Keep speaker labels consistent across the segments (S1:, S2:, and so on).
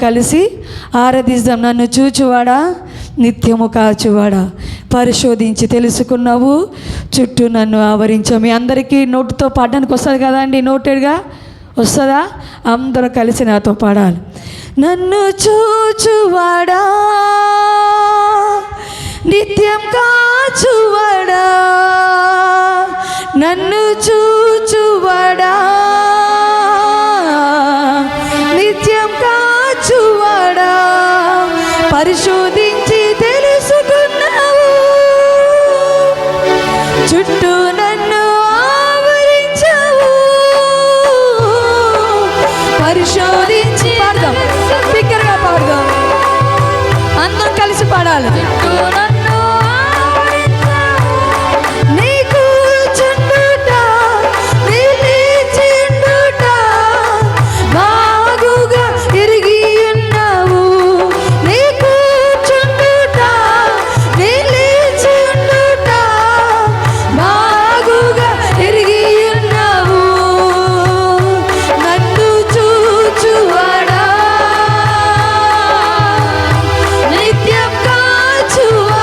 S1: కలిసి ఆరాధిద్దాం. నన్ను చూచువాడా, నిత్యము కాచువాడా, పరిశోధించి తెలుసుకున్నావు, చుట్టూ నన్ను ఆవరించావు. మీ అందరికీ నోటుతో పాడడానికి వస్తుంది కదా అండి, నోటెడ్గా వస్తుందా? అందరూ కలిసి నాతో పాడాలి. నన్ను చూచువాడా, నిత్యం కాచువాడా, నన్ను చూచువాడా, నిత్యం కాచువాడా, పరిశోధించి తెలుసుకున్నావు, చుట్టూ నన్ను ఆవరించావు, పరిశోధించి పాడదాం, స్పీకర్గా పాడదాం, అందరం కలిసి పాడాలి.
S2: నిత్యం కాచువాడా,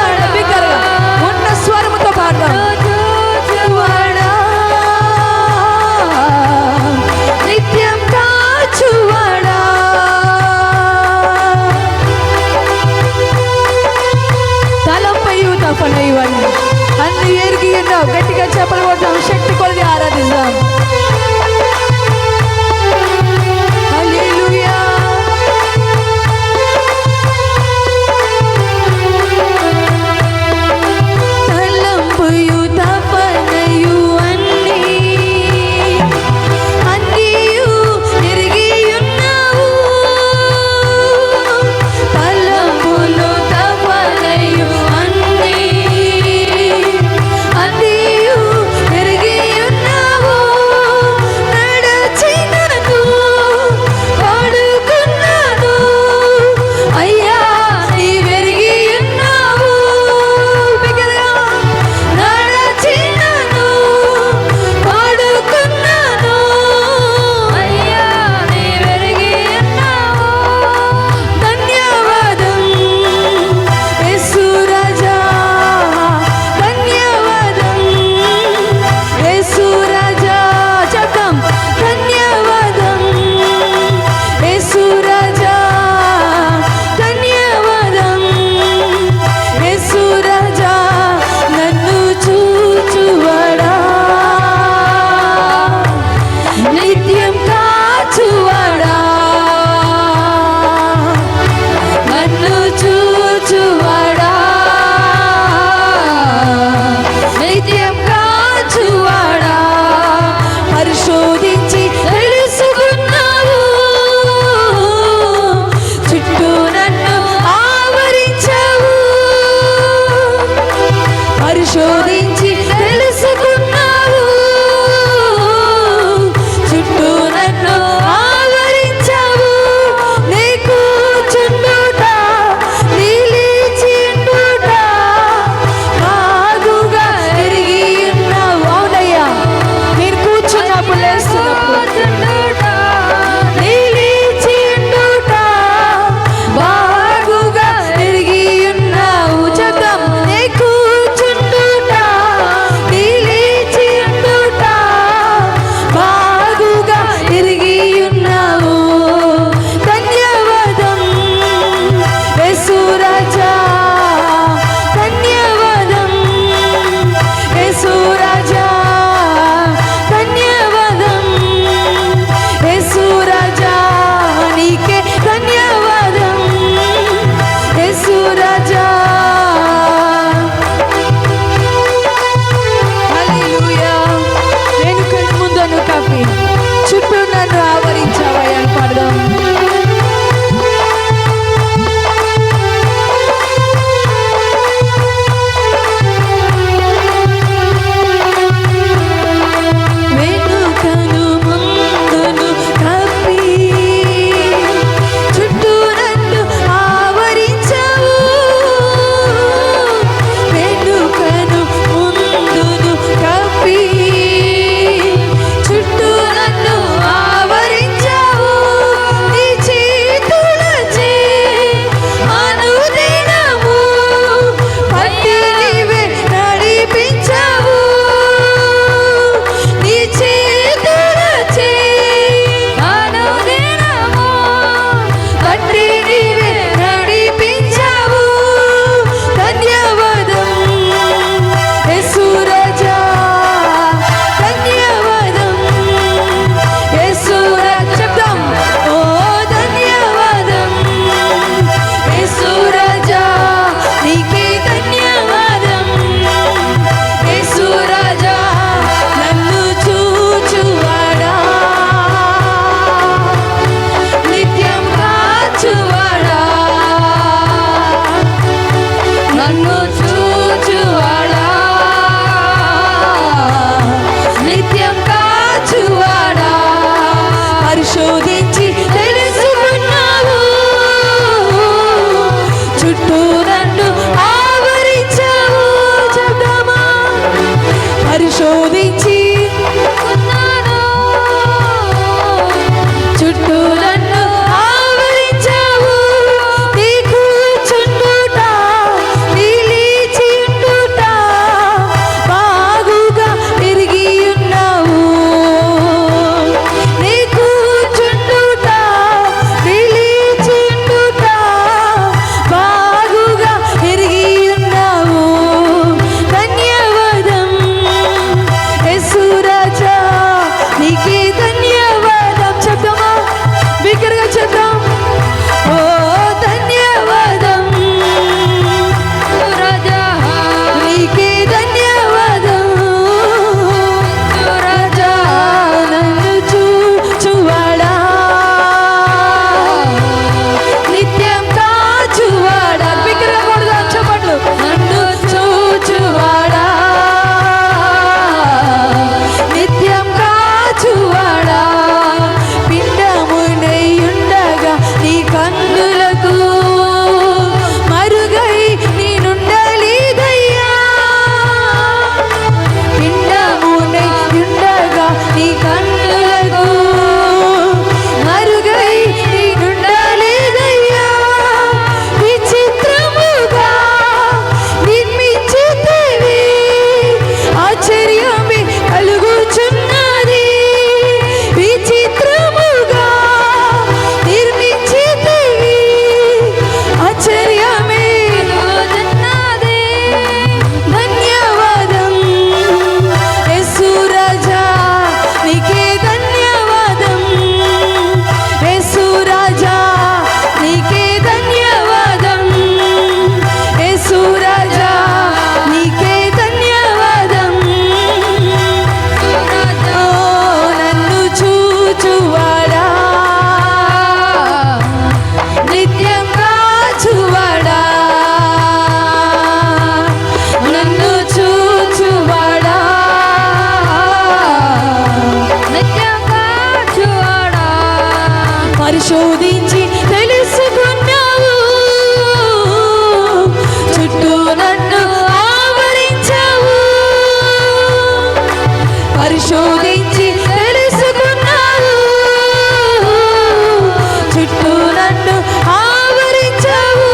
S1: నన్ను ఆవరించావు.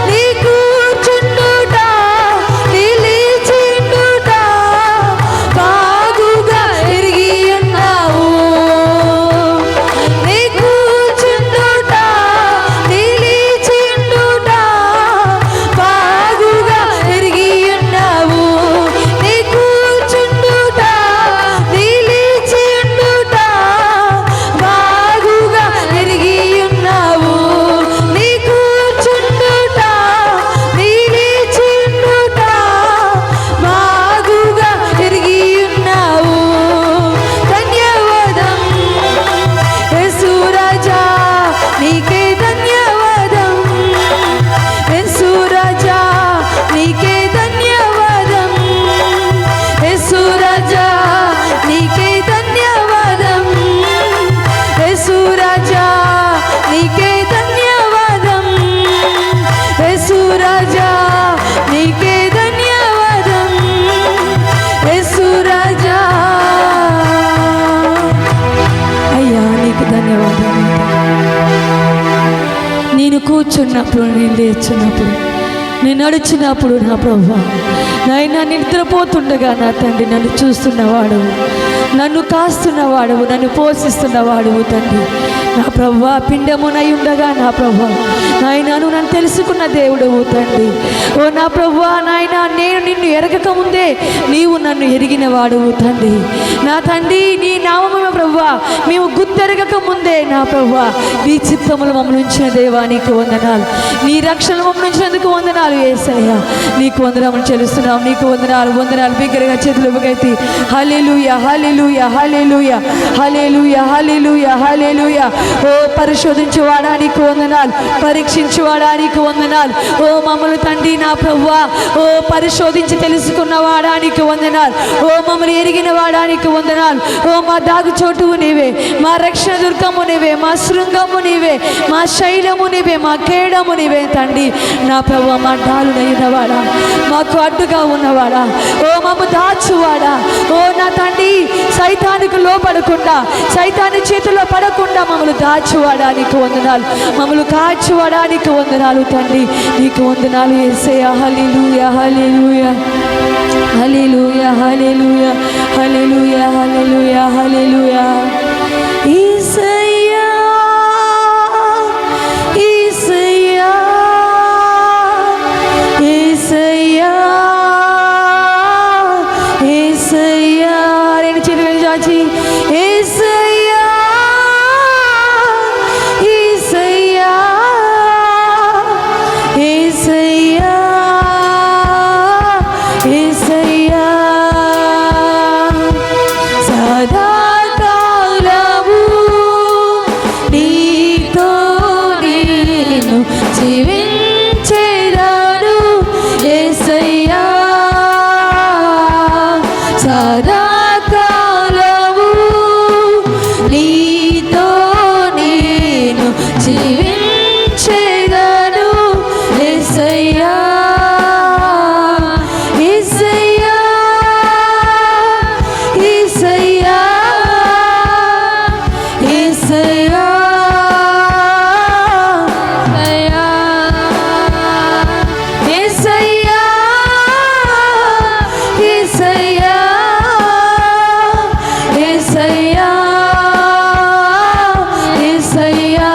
S1: నీ కూర్చుండుట నిలిచిండుట బాగుగా ఎరిగి ఉన్నావు. నీ కూర్చుండుట నిలిచిండుట బాగుగా ఎరిగి ఉన్నావు. నీ కూర్చుండుట నిలిచిండుట బాగుగా ఎరిగి ఉన్నావు. నీ కూర్చుండుట నిలిచిండుట బాగుగా ఎరిగి ఉన్నావు. ధన్యవాదం యేసు రాజా, నీకే ధన్యవాదం. యేసు రాజా, నీకే ధన్యవాదం. యేసు రాజా, నీకే ధన్యవాదం. యేసు రాజా, నీకే ధన్యవాదం. యేసు రాజా, నీకే ధన్యవాదం. యేసు రాజా, అయ్యా నీకు ధన్యవాదాలు. నేను కూర్చున్నప్పుడు, నేను లేచున్నప్పుడు, నేను నడుచున్నప్పుడు నా ప్రభువా, నాయన నిద్రపోతుండగా నా తండ్రి నన్ను చూస్తున్నవాడు, నన్ను కాస్తున్నవాడు, నన్ను పోషిస్తున్నవాడు తండ్రి. నా ప్రభువా, పిండమునై ఉండగా నా ప్రభువా, నాయనను నన్ను తెలుసుకున్న దేవుడవు తండ్రి. ఓ నా ప్రభువా, నాయన నేను నిన్ను ఎరగక ముందే నీవు నన్ను ఎరిగిన వాడువు తండ్రి. నా తండ్రి, నీ నామము ప్రభువా మేము గుర్తెరగక ముందే నా ప్రభువా నీ చిత్తములు మమ్మల్ని ఉంచిన దేవా నీకు వందనాలు. నీ రక్షణ మమ్మల్ని ఉంచినందుకు వందనాలు యేసయ్యా. నీకు వందనాలు చెల్లిస్తున్నాం. నీకు వందనాలు, వందనాలు. బిగ్గరగా చేతులు ఇవ్వగైతే హల్లెలూయా, హల్లెలూయా, హల్లెలూయా, హల్లెలూయా, హల్లెలూయా, హల్లెలూయా. ఓ పరిశోధించువాడా నీకు వందనాలు, పరీక్షించువాడా నీకు వందనాలు. ఓ మమ్మల్ని తండ్రి నా ప్రభువా, ఓ పరిశోధించి తెలుసుకున్నవాడా నీకు వందనాలు. ఓ మమ్మల్ని ఎరిగిన వాడా నీకు వందనాలు. ఓ మా దాగు చోటువు నీవే, మా రక్షణ దుర్గము నీవే, మా శృంగము నీవే, మా శైలము నీవే, మా కేడము నీవే తండ్రి. నా ప్రభువా, మా డాలునైనవాడా, మాకు అడ్డుగా ఉన్నవాడా, ఓ మమ్మ దాచువాడా, ఓ నా తండ్రి సైతానికి లోపడకుండా, సైతాని చేతిలో పడకుండా మమ్మల్ని దాచువాడా నీకు వందనాలు. మమ్మల్ని కాచువాడా నీకు వందనాలు తండ్రి. నీకు వందనాలు యేసయ్యా. హల్లెలూయా, హల్లెలూయా, హల్లెలూయా, హల్లెలూయా, హల్లెలూయా, హల్లెలూయా, హల్లెలూయా. యేసయ్యా, యేసయ్యా, యేసయ్యా, యేసయ్యా. రెండు చేతులు చాచి యేసయ్యా, యేసయ్యా, యేసయ్యా, యేసయ్యా. సదాకాలము నీతో నేను జీవించేదాను యేసయ్యా. సదాకాలము నీతో నేను జీవించేదాను యేసయ్యా. యేసయ్యా, యేసయ్యా, యేసయ్యా, యేసయ్యా, యేసయ్యా, యేసయ్యా, యేసయ్యా,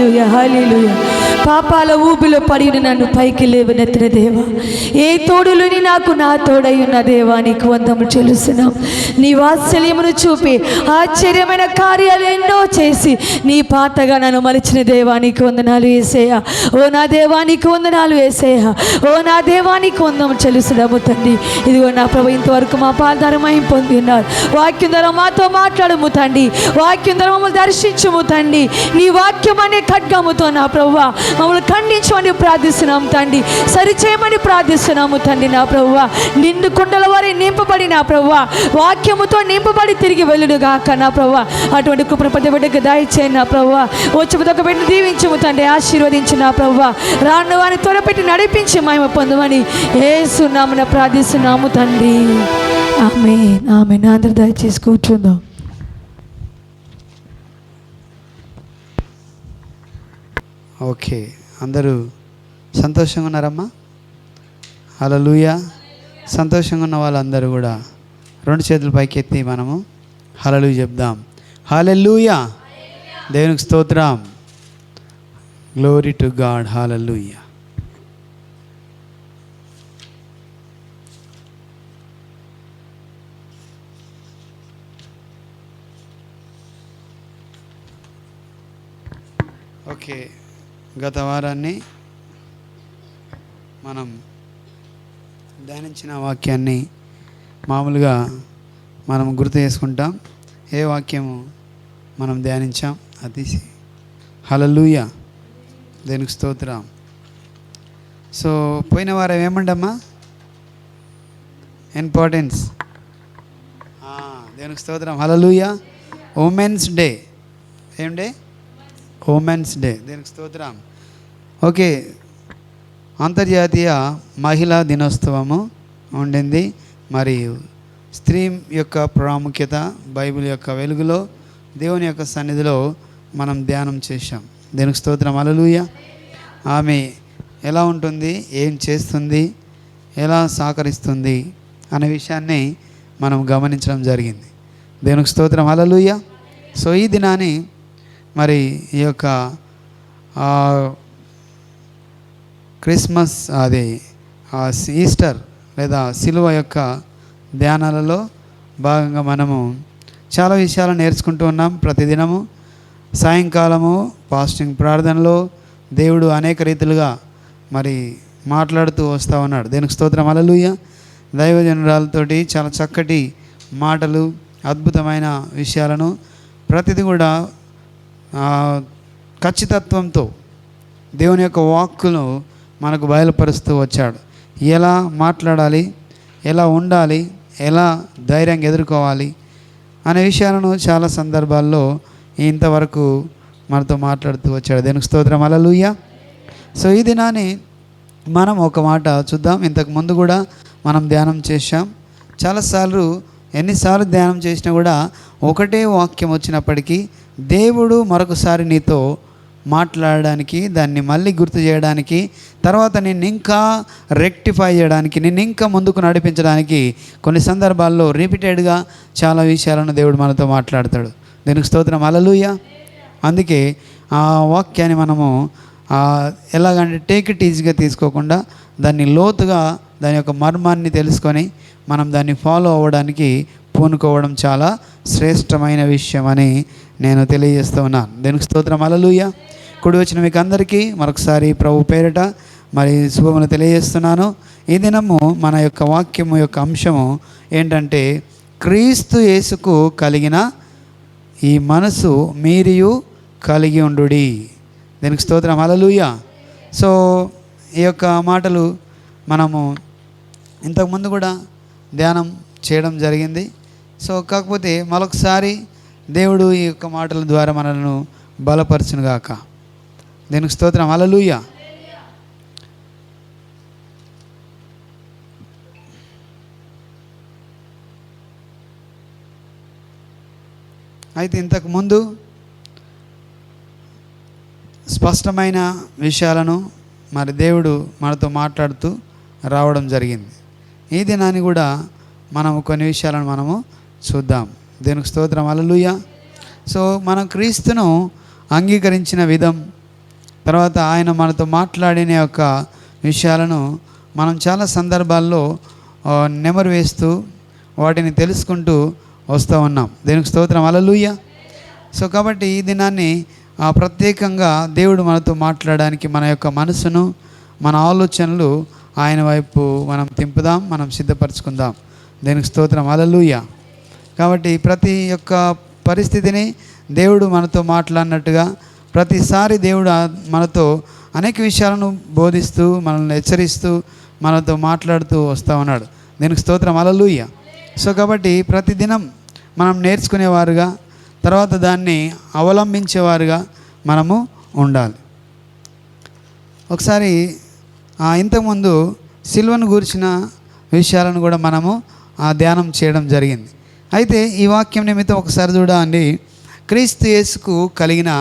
S1: హల్లెలూయా హల్లెలూయా. పాపాల ఊబిలో పడిన నన్ను పైకి లేవనెత్తిన దేవా, ఏ తోడులుని నాకు నా తోడై ఉన్న దేవా, నీకు వందము చెల్లిస్తున్నాం. నీ వాత్సల్యమును చూపి ఆశ్చర్యమైన కార్యాలు ఎన్నో చేసి నీ పాతగా నన్ను మలిచిన దేవా, నీకు వందనాలు యేసయ్యా. ఓ నా దేవా, నీకు వందనాలు యేసయ్యా. ఓ నా దేవా, నీకు వందము చెల్లిస్తున్నాము తండ్రి. ఇదిగో నా ప్రభు, ఇంతవరకు మా పాదారమయం పొంది ఉన్నారు. వాక్యం ద్వారా మాతో మాట్లాడము తండ్రి. వాక్యం ద్వారా మమ్మల్ని దర్శించము తండ్రి. నీ వాక్యం అనే ఖడ్గముతో నా ప్రభువా మమ్మల్ని ఖండించమని ప్రార్థిస్తున్నాము తండ్రి. సరిచేయమని ప్రార్థిస్తున్నాము తండ్రి. నా ప్రభువా నిండు కుండల వారి నింపబడి నా ప్రభువా వాక్యముతో నింపబడి తిరిగి వెళ్ళుడుగాక నా ప్రభువా. అటువంటి కృపను ప్రతి బిడ్డకు దయచేయండి నా ప్రభువా. వచ్చి ఒక బిడ్డను దీవించము తండ్రి, ఆశీర్వదించు నా ప్రభువా. రాను వారిని త్వరపెట్టి నడిపించి మహిమ పొందమని యేసు నామమున ప్రార్థిస్తున్నాము తండ్రి. ఆమేన్ ఆమేన్. అందరూ దయచేసి కూర్చుందాం.
S2: ఓకే, అందరూ సంతోషంగా ఉన్నారమ్మా? హల్లెలూయా. సంతోషంగా ఉన్న వాళ్ళందరూ కూడా రెండు చేతులు పైకెత్తి మనము హల్లెలూయా చెప్దాం. హల్లెలూయా. దేవునికి స్తోత్రం. Glory to God. Hallelujah. Okay, గత వారాన్ని మనం ధ్యానించిన వాక్యాన్ని మామూలుగా మనం గుర్తు చేసుకుంటాం. ఏ వాక్యము మనం ధ్యానించాం అది హల్లెలూయా. దేనికి స్తోత్రం. సో పోయిన వారం ఏమండమ్మా? ఇంపార్టెన్స్. దేనికి స్తోత్రం. హల్లెలూయా. Women's day. ఏం డే? Women's day. దేనికి స్తోత్రం. ఓకే, అంతర్జాతీయ మహిళా దినోత్సవము ఉండింది. మరియు స్త్రీ యొక్క ప్రాముఖ్యత బైబిల్ యొక్క వెలుగులో దేవుని యొక్క సన్నిధిలో మనం ధ్యానం చేశాం. దేనికి స్తోత్రం. హల్లెలూయా. ఆమె ఎలా ఉంటుంది, ఏం చేస్తుంది, ఎలా సహకరిస్తుంది అనే విషయాన్ని మనం గమనించడం జరిగింది. దేవునికి స్తోత్రం. హల్లెలూయా. సో ఈ దినాన్ని మరి ఈ యొక్క క్రిస్మస్ అది ఈస్టర్ లేదా సిలువ యొక్క ధ్యానాలలో భాగంగా మనము చాలా విషయాలు నేర్చుకుంటూ ఉన్నాం. ప్రతిదినము సాయంకాలము ఫాస్టింగ్ ప్రార్థనలో దేవుడు అనేక రీతిలుగా మరి మాట్లాడుతూ వస్తూ ఉన్నాడు. దేనికి స్తోత్రం. హల్లెలూయా. దైవజనురాలతోటి చాలా చక్కటి మాటలు, అద్భుతమైన విషయాలను ప్రతిదీ కూడా ఖచ్చితత్వంతో దేవుని యొక్క వాక్కును మనకు బయలుపరుస్తూ వచ్చాడు. ఎలా మాట్లాడాలి, ఎలా ఉండాలి, ఎలా ధైర్యంగా ఎదుర్కోవాలి అనే విషయాలను చాలా సందర్భాల్లో ఇంతవరకు మనతో మాట్లాడుతూ వచ్చాడు. దేనికి స్తోత్రం. హల్లెలూయా. సో ఈ దినాన్ని మనం ఒక మాట చూద్దాం. ఇంతకు ముందు కూడా మనం ధ్యానం చేశాం. చాలాసార్లు ఎన్నిసార్లు ధ్యానం చేసినా కూడా ఒకటే వాక్యం వచ్చినప్పటికీ దేవుడు మరొకసారి నీతో మాట్లాడడానికి, దాన్ని మళ్ళీ గుర్తు చేయడానికి, తర్వాత నిన్ను ఇంకా రెక్టిఫై చేయడానికి, నిన్ను ఇంకా ముందుకు నడిపించడానికి కొన్ని సందర్భాల్లో రిపీటెడ్గా చాలా విషయాలను దేవుడు మనతో మాట్లాడతాడు. దీనికి స్తోత్రం. హల్లెలూయా. అందుకే ఆ వాక్యాన్ని మనము ఎలాగంటే టేక్ ఇట్ ఈజీగా తీసుకోకుండా దాన్ని లోతుగా దాని యొక్క మర్మాన్ని తెలుసుకొని మనం దాన్ని ఫాలో అవ్వడానికి పూనుకోవడం చాలా శ్రేష్టమైన విషయం అని నేను తెలియజేస్తూ ఉన్నాను. దేనికి స్తోత్రం. హల్లెలూయా. కూడి వచ్చిన మీకు అందరికీ మరొకసారి ప్రభు పేరిట మరి శుభములు తెలియజేస్తున్నాను. ఈ దినము మన యొక్క వాక్యము యొక్క అంశము ఏంటంటే క్రీస్తు యేసుకు కలిగిన ఈ మనసు మీరియు కలిగి ఉండుడి. దీనికి స్తోత్రం. హల్లెలూయా. సో ఈ యొక్క మాటలు మనము ఇంతకుముందు కూడా ధ్యానం చేయడం జరిగింది. సో కాకపోతే మరొకసారి దేవుడు ఈ యొక్క మాటల ద్వారా మనల్ని బలపరచునుగాక. దీనికి స్తోత్రం. హల్లెలూయా. అయితే ఇంతకుముందు స్పష్టమైన విషయాలను మరి దేవుడు మనతో మాట్లాడుతూ రావడం జరిగింది. ఈ దినాన్ని కూడా మనము కొన్ని విషయాలను మనము చూద్దాం. దీనికి స్తోత్రం. హల్లెలూయా. సో మనం క్రీస్తును అంగీకరించిన విధం తర్వాత ఆయన మనతో మాట్లాడిన యొక్క విషయాలను మనం చాలా సందర్భాల్లో నెమరు వేస్తూ వాటిని తెలుసుకుంటూ వస్తూ ఉన్నాం. దేవునికి స్తోత్రం, హల్లెలూయా. సో కాబట్టి ఈ దినాన్ని ప్రత్యేకంగా దేవుడు మనతో మాట్లాడడానికి మన యొక్క మనసును, మన ఆలోచనలు ఆయన వైపు మనం తింపుదాం, మనం సిద్ధపరచుకుందాం. దేవునికి స్తోత్రం, హల్లెలూయా. కాబట్టి ప్రతి యొక్క పరిస్థితిని దేవుడు మనతో మాట్లాడినట్టుగా ప్రతిసారి దేవుడు మనతో అనేక విషయాలను బోధిస్తూ, మనల్ని హెచ్చరిస్తూ, మనతో మాట్లాడుతూ వస్తూ ఉన్నాడు. దీనికి స్తోత్రం, హల్లెలూయా. సో కాబట్టి ప్రతిదినం మనం నేర్చుకునేవారుగా, తర్వాత దాన్ని అవలంబించేవారుగా మనము ఉండాలి. ఒకసారి ఇంతకుముందు సిలువను గూర్చిన విషయాలను కూడా మనము ధ్యానం చేయడం జరిగింది. అయితే ఈ వాక్యం నిమిత్తం ఒకసారి చూడండి. క్రీస్తు యేసుకు కలిగిన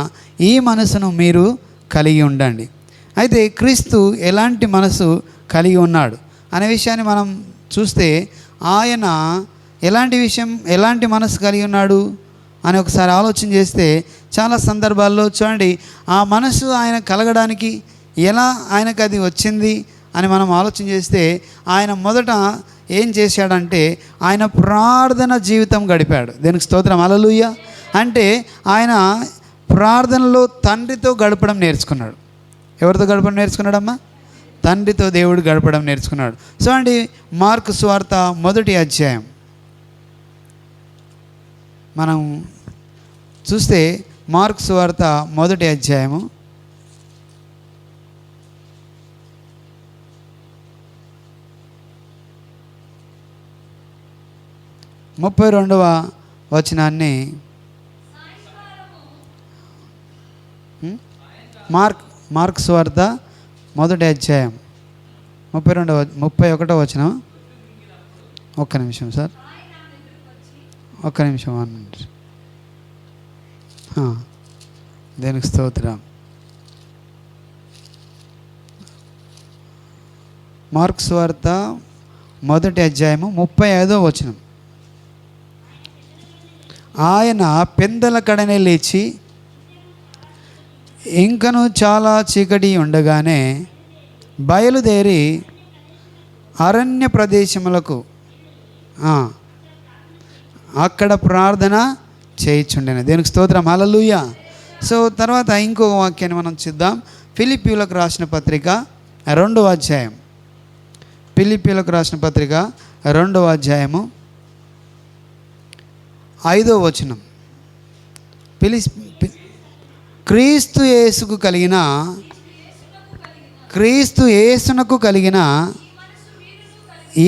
S2: ఈ మనసును మీరు కలిగి ఉండండి. అయితే క్రీస్తు ఎలాంటి మనసు కలిగి ఉన్నాడు అనే విషయాన్ని మనం చూస్తే, ఆయన ఎలాంటి మనసు కలిగి ఉన్నాడు అని ఒకసారి ఆలోచన చేస్తే చాలా సందర్భాల్లో చూడండి, ఆ మనసు ఆయన కలగడానికి ఎలా ఆయనకు అది వచ్చింది అని మనం ఆలోచన చేస్తే, ఆయన మొదట ఏం చేశాడంటే ఆయన ప్రార్థన జీవితం గడిపాడు. దీనికి స్తోత్రం, హల్లెలూయా. అంటే ఆయన ప్రార్థనలో తండ్రితో గడపడం నేర్చుకున్నాడు. ఎవరితో గడపడం నేర్చుకున్నాడమ్మా? తండ్రితో దేవుడు గడపడం నేర్చుకున్నాడు. సో అండి, మార్కు సువార్త 1వ అధ్యాయం మనం చూస్తే, మార్కు సువార్త 1వ అధ్యాయము 32వ వచనాన్ని మార్కు సువార్త 1వ అధ్యాయం 31వ వచనం. ఒక్క నిమిషం సార్, ఒక్క నిమిషం అనండి. దేనికి స్తోత్రం. మార్కు సువార్త 1వ అధ్యాయము 35వ వచనం. ఆయన పెందల కడనే లేచి ఇంకను చాలా చీకటి ఉండగానే బయలుదేరి అరణ్య ప్రదేశములకు అక్కడ ప్రార్థన చేయించుండెను. దేనికి స్తోత్రం, హల్లెలూయా. సో తర్వాత ఇంకొక వాక్యాన్ని మనం చూద్దాం. ఫిలిప్పీయులకు రాసిన పత్రిక 2వ అధ్యాయం. ఫిలిప్పీయులకు రాసిన పత్రిక 2వ అధ్యాయము 5వ వచనం. క్రీస్తు యేసునకు కలిగిన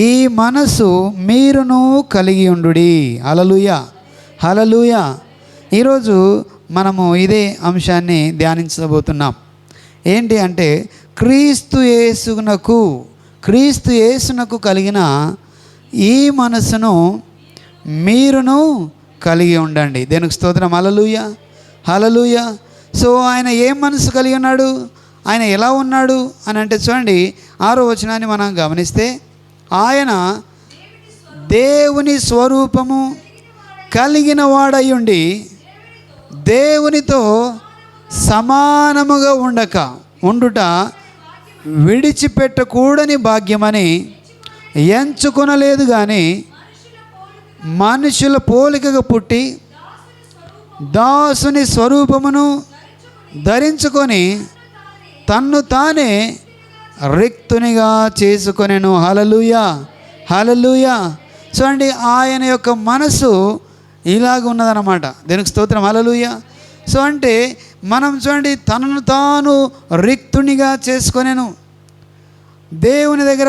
S2: ఈ మనసు మీరును కలిగి ఉండుడి. హల్లెలూయా, హల్లెలూయా. ఈరోజు మనము ఇదే అంశాన్ని ధ్యానించబోతున్నాం. ఏంటి అంటే, క్రీస్తు యేసునకు కలిగిన ఈ మనసును మీరును కలిగి ఉండండి. దేనికి స్తోత్రం, హల్లెలూయా, హల్లెలూయా. సో ఆయన ఏం మనసు కలిగి ఉన్నాడు, ఆయన ఎలా ఉన్నాడు అని అంటే చూడండి, 6వ వచనాన్ని మనం గమనిస్తే, ఆయన దేవుని స్వరూపము కలిగిన వాడయ్యుండి దేవునితో సమానముగా ఉండుట విడిచిపెట్టకూడని భాగ్యమని ఎంచుకొనలేదు, కానీ మనుషుల పోలికగా పుట్టి దాసుని స్వరూపమును ధరించుకొని తన్ను తానే రిక్తునిగా చేసుకొనెను. హల్లెలూయా, హల్లెలూయా. చూడండి, ఆయన యొక్క మనసు ఇలాగ ఉన్నదన్నమాట. దీనికి స్తోత్రం, హల్లెలూయా. సో అంటే మనం చూడండి, తనను తాను రిక్తునిగా చేసుకొనెను. దేవుని దగ్గర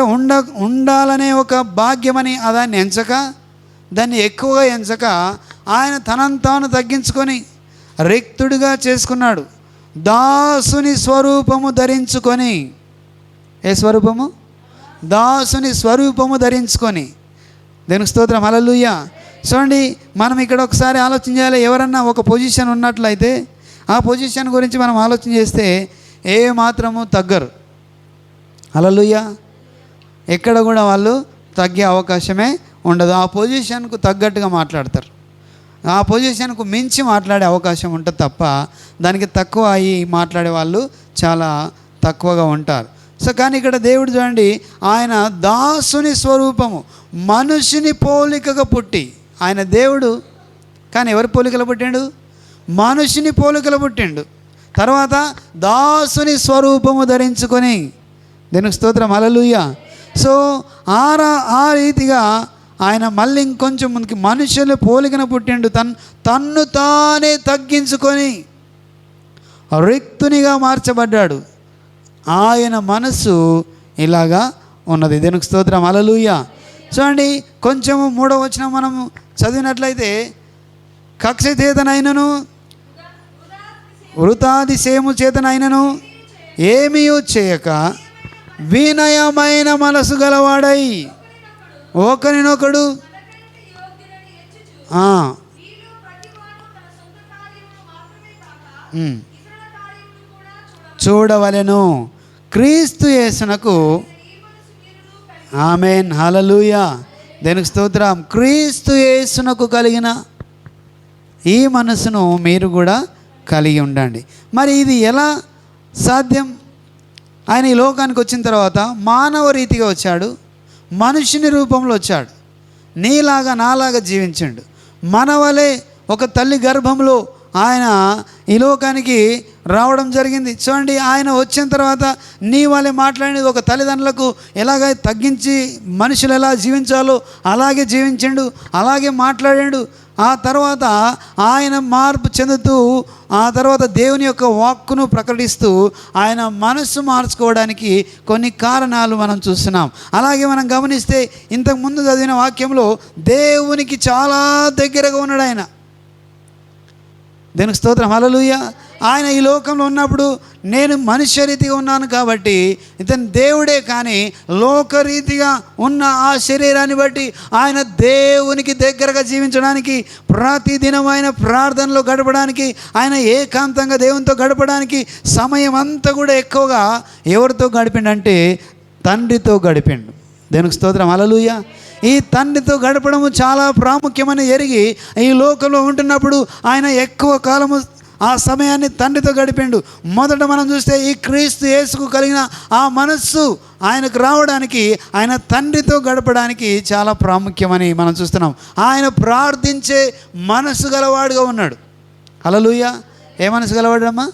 S2: ఉండాలనే ఒక భాగ్యమని దాన్ని ఎంచక, దాన్ని ఎక్కువగా ఎంచక, ఆయన తనను తాను తగ్గించుకొని రిక్తుడిగా చేసుకున్నాడు. దాసుని స్వరూపము ధరించుకొని, ఏ స్వరూపము? దాసుని స్వరూపము ధరించుకొని. దీనికి స్తోత్రం, హల్లెలూయా. చూడండి, మనం ఇక్కడ ఒకసారి ఆలోచన చేయాలి. ఎవరన్నా ఒక పొజిషన్ ఉన్నట్లయితే ఆ పొజిషన్ గురించి మనం ఆలోచన చేస్తే ఏ మాత్రము తగ్గరు. హల్లెలూయా. ఎక్కడ కూడా వాళ్ళు తగ్గే అవకాశమే ఉండదు. ఆ పొజిషన్కు తగ్గట్టుగా మాట్లాడతారు. ఆ పొజిషన్కు మించి మాట్లాడే అవకాశం ఉంటుంది తప్ప దానికి తక్కువ అయ్యి మాట్లాడే వాళ్ళు చాలా తక్కువగా ఉంటారు. సో కానీ ఇక్కడ దేవుడు చూడండి, ఆయన దాసుని స్వరూపము, మనుషుని పోలికగా పుట్టి, ఆయన దేవుడు కానీ ఎవరి పోలికలు పుట్టిండు? మనుషుని పోలికలు పుట్టిండు. తర్వాత దాసుని స్వరూపము ధరించుకొని, దీనికి స్తోత్రం, హల్లెలూయా. సో ఆ రీతిగా ఆయన మళ్ళీ ఇంకొంచెం ముందుకి మనుషుల పోలికన పుట్టిండు. తన్ను తానే తగ్గించుకొని రిక్తునిగా మార్చబడ్డాడు. ఆయన మనసు ఇలాగా ఉన్నది. దీనికి స్తోత్రం, హల్లెలూయా. చూడండి, కొంచెము 3వ వచనం మనము చదివినట్లయితే, కక్ష చేతనైనను వృతాతిశయము చేతనైనను ఏమీ చేయక వినయమైన మనసు గలవాడై ఒకరినొకడు చూడవలెను. క్రీస్తు యేసునకు, ఆమేన్, హల్లెలూయా, దేనికి స్తోత్రం. క్రీస్తు యేసునకు కలిగిన ఈ మనసును మీరు కూడా కలిగి ఉండండి. మరి ఇది ఎలా సాధ్యం? ఆయన ఈ లోకానికి వచ్చిన తర్వాత మానవ రీతిగా వచ్చాడు, మనుషుని రూపంలో వచ్చాడు, నీలాగా నాలాగా జీవించాడు. మన వలె ఒక తల్లి గర్భంలో ఆయన ఈ లోకానికి రావడం జరిగింది. చూడండి, ఆయన వచ్చిన తర్వాత నీ వలె మాట్లాడేది, ఒక తల్లిదండ్రులకు ఎలాగ తగ్గించి మనుషులు ఎలా జీవించాలో అలాగే జీవించాడు, అలాగే మాట్లాడాడు. ఆ తర్వాత ఆయన మార్పు చెందుతూ, ఆ తర్వాత దేవుని యొక్క వాక్కును ప్రకటిస్తూ ఆయన మనస్సు మార్చుకోవడానికి కొన్ని కారణాలు మనం చూస్తున్నాం. అలాగే మనం గమనిస్తే ఇంతకుముందు చదివిన వాక్యంలో దేవునికి చాలా దగ్గరగా ఉన్నాడు ఆయన. దీనికి స్తోత్రం, హల్లెలూయా. ఆయన ఈ లోకంలో ఉన్నప్పుడు నేను మనుష్య రీతిగా ఉన్నాను కాబట్టి ఇతను దేవుడే, కానీ లోకరీతిగా ఉన్న ఆ శరీరాన్ని బట్టి ఆయన దేవునికి దగ్గరగా జీవించడానికి, ప్రతిదినం ఆయన ప్రార్థనలో గడపడానికి, ఆయన ఏకాంతంగా దేవునితో గడపడానికి సమయం అంతా కూడా ఎక్కువగా ఎవరితో గడిపిండంటే తండ్రితో గడిపిండు. దేవునికి స్తోత్రం, హల్లెలూయా. ఈ తండ్రితో గడపడము చాలా ప్రాముఖ్యమని ఎరిగి ఈ లోకంలో ఉంటున్నప్పుడు ఆయన ఎక్కువ కాలము ఆ సమయాన్ని తండ్రితో గడిపిండు. మొదట మనం చూస్తే ఈ క్రీస్తు యేసుకు కలిగిన ఆ మనస్సు ఆయనకు రావడానికి, ఆయన తండ్రితో గడపడానికి చాలా ప్రాముఖ్యమని మనం చూస్తున్నాం. ఆయన ప్రార్థించే మనసు గలవాడుగా ఉన్నాడు. హల్లెలూయా. ఏ మనసు గలవాడమ్మా?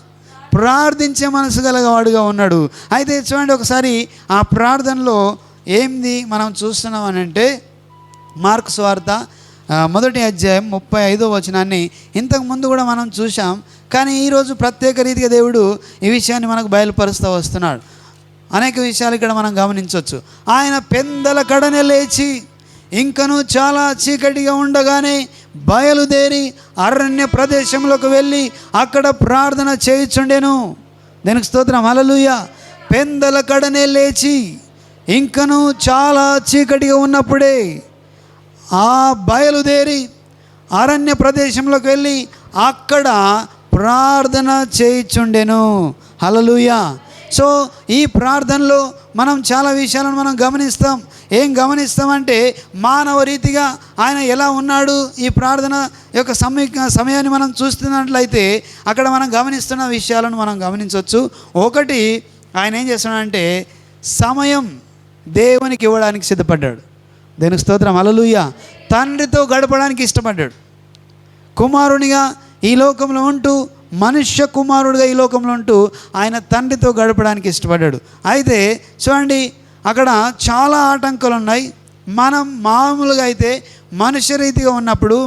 S2: ప్రార్థించే మనసు గలవాడుగా ఉన్నాడు. అయితే చూడండి, ఒకసారి ఆ ప్రార్థనలో ఏంది మనం చూస్తున్నాం అని అంటే, మార్కు సువార్త 1వ అధ్యాయం 35వ వచనాన్ని ఇంతకుముందు కూడా మనం చూసాం, కానీ ఈరోజు ప్రత్యేక రీతిగా దేవుడు ఈ విషయాన్ని మనకు బయలుపరుస్తూ వస్తున్నాడు. అనేక విషయాలు ఇక్కడ మనం గమనించవచ్చు. ఆయన పెందల కడనే లేచి ఇంకను చాలా చీకటిగా ఉండగానే బయలుదేరి అరణ్య ప్రదేశంలోకి వెళ్ళి అక్కడ ప్రార్థన చేయుచుండెను. దీనికి స్తోత్రం, హల్లెలూయా. పెందల కడనే లేచి ఇంకను చాలా చీకటిగా ఉన్నప్పుడే ఆ బయలుదేరి అరణ్య ప్రదేశంలోకి వెళ్ళి అక్కడ ప్రార్థన చేయుచుండెను. హల్లెలూయా. సో ఈ ప్రార్థనలో మనం చాలా విషయాలను మనం గమనిస్తాం. ఏం గమనిస్తామంటే, మానవ రీతిగా ఆయన ఎలా ఉన్నాడు, ఈ ప్రార్థన యొక్క సమయాన్ని మనం చూస్తున్నట్లయితే అక్కడ మనం గమనిస్తున్న విషయాలను మనం గమనించవచ్చు. ఒకటి, ఆయన ఏం చేస్తున్నాడంటే సమయం దేవునికి ఇవ్వడానికి సిద్ధపడ్డాడు. దేవునికి స్తోత్రం, హల్లెలూయా. తండ్రితో గడపడానికి ఇష్టపడ్డాడు. కుమారునిగా ఈ లోకంలో ఉంటూ, మనుష్య కుమారుడిగా ఈ లోకంలో ఉంటూ ఆయన తండ్రితో గడపడానికి ఇష్టపడ్డాడు. అయితే చూడండి, అక్కడ చాలా ఆటంకాలు ఉన్నాయి. మనం మామూలుగా అయితే మనుష్య రీతిగా ఉన్నప్పుడు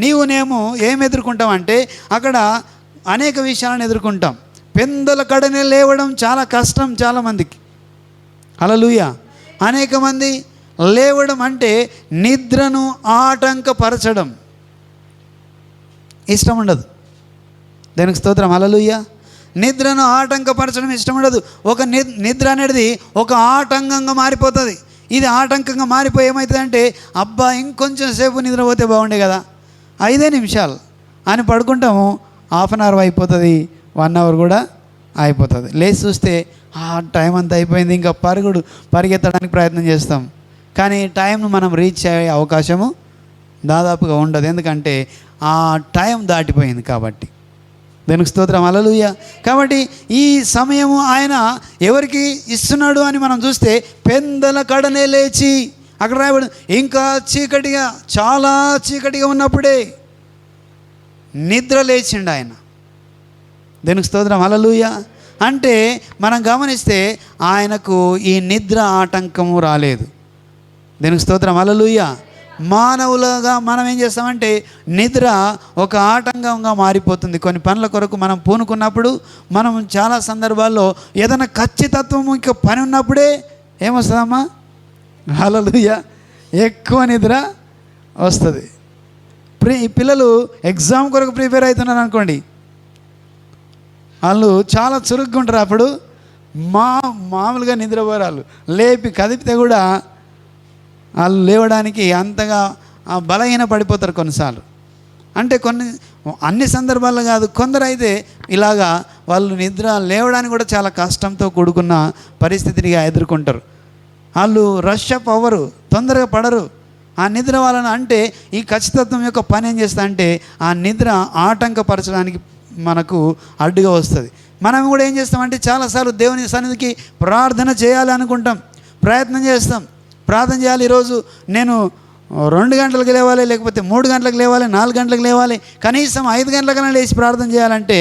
S2: నీవునేమో ఏం ఎదుర్కొంటామంటే అక్కడ అనేక విషయాలను ఎదుర్కొంటాం. పెందల కడనే లేవడం చాలా కష్టం చాలామందికి. హల్లెలూయా. అనేక మంది లేవడం అంటే నిద్రను ఆటంకపరచడం ఇష్టం ఉండదు. దానికి స్తోత్రం, హల్లెలూయా. నిద్రను ఆటంకపరచడం ఇష్టం ఉండదు. ఒక నిద్ర అనేది ఒక ఆటంకంగా మారిపోతుంది. ఇది ఆటంకంగా మారిపోయి ఏమవుతుందంటే, అబ్బా ఇంకొంచెం సేపు నిద్రపోతే బాగుండే కదా, 5 నిమిషాలు అని పడుకుంటాము, హాఫ్ అన్ అవర్ అయిపోతుంది, 1 అవర్ కూడా అయిపోతుంది. లేచి చూస్తే టైం అంతా అయిపోయింది, ఇంకా పరిగెత్తడానికి ప్రయత్నం చేస్తాం, కానీ టైంను మనం రీచ్ అయ్యే అవకాశము దాదాపుగా ఉండదు. ఎందుకంటే ఆ టైం దాటిపోయింది కాబట్టి. దేవునికి స్తోత్రం, హల్లెలూయా. కాబట్టి ఈ సమయము ఆయన ఎవరికి ఇస్తున్నాడు అని మనం చూస్తే పెందల కడనే లేచి, అక్కడ రాయబడి ఇంకా చీకటిగా, చాలా చీకటిగా ఉన్నప్పుడే నిద్ర లేచిండు ఆయన. దేవునికి స్తోత్రం, హల్లెలూయా. అంటే మనం గమనిస్తే ఆయనకు ఈ నిద్ర ఆటంకము రాలేదు. దేవునికి స్తోత్రం, హల్లెలూయా. మానవులుగా మనం ఏం చేస్తామంటే నిద్ర ఒక ఆటంకంగా మారిపోతుంది. కొన్ని పనుల కొరకు మనం పూనుకున్నప్పుడు మనం చాలా సందర్భాల్లో ఏదైనా ఖచ్చితత్వం ఇంకా పని ఉన్నప్పుడే ఏమొస్తుందమ్మా, హల్లెలూయా, ఎక్కువ నిద్ర వస్తుంది. పిల్లలు ఎగ్జామ్ కొరకు ప్రిపేర్ అవుతున్నారు అనుకోండి, వాళ్ళు చాలా చురుగ్గా ఉంటారు. అప్పుడు మామూలుగా నిద్రపోరాలు లేపి కదిపితే కూడా వాళ్ళు లేవడానికి అంతగా బలహీన పడిపోతారు కొన్నిసార్లు. అంటే అన్ని సందర్భాల్లో కాదు, కొందరు అయితే ఇలాగా వాళ్ళు నిద్ర లేవడానికి కూడా చాలా కష్టంతో కూడుకున్న పరిస్థితినిగా ఎదుర్కొంటారు. వాళ్ళు రష్ అప్ అవ్వరు, తొందరగా పడరు. ఆ నిద్ర వాళ్ళని అంటే ఈ ఖచ్చితత్వం యొక్క పని ఏం చేస్తా అంటే ఆ నిద్ర ఆటంకపరచడానికి మనకు అడ్డుగా వస్తుంది. మనం కూడా ఏం చేస్తామంటే చాలాసార్లు దేవుని సన్నిధికి ప్రార్థన చేయాలి అనుకుంటాం, ప్రయత్నం చేస్తాం, ప్రార్థన చేయాలి. ఈరోజు నేను 2 గంటలకు లేవాలి, లేకపోతే 3 గంటలకు లేవాలి, 4 గంటలకు లేవాలి, కనీసం 5 గంటలకన్నా లేచి ప్రార్థన చేయాలంటే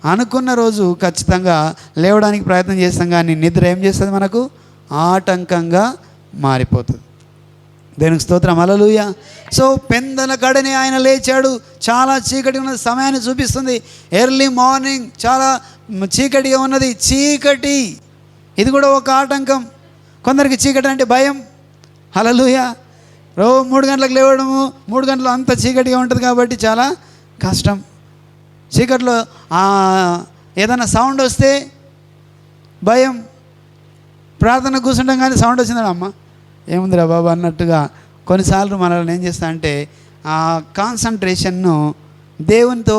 S2: అనుకున్న రోజు ఖచ్చితంగా లేవడానికి ప్రయత్నం చేస్తాం. కానీ నిద్ర ఏం చేస్తుంది, మనకు ఆటంకంగా మారిపోతుంది. దేవునికి స్తోత్రం, హల్లెలూయా. సో పెందల గడని ఆయన లేచాడు. చాలా చీకటి ఉన్న సమయాన్ని చూపిస్తుంది. ఎర్లీ మార్నింగ్, చాలా చీకటిగా ఉన్నది. చీకటి ఇది కూడా ఒక ఆటంకం. కొందరికి చీకటి అంటే భయం, హల్లెలూయా. 3 గంటలకు లేవడము, 3 గంటలు అంత చీకటిగా ఉంటుంది కాబట్టి చాలా కష్టం. చీకట్లో ఏదైనా సౌండ్ వస్తే భయం. ప్రార్థన కూర్చుంటాం కానీ సౌండ్ వచ్చిందా అమ్మ ఏముందిరా బాబా అన్నట్టుగా కొన్నిసార్లు మనల్ని ఏం చేస్తా అంటే ఆ కాన్సన్ట్రేషన్ను, దేవునితో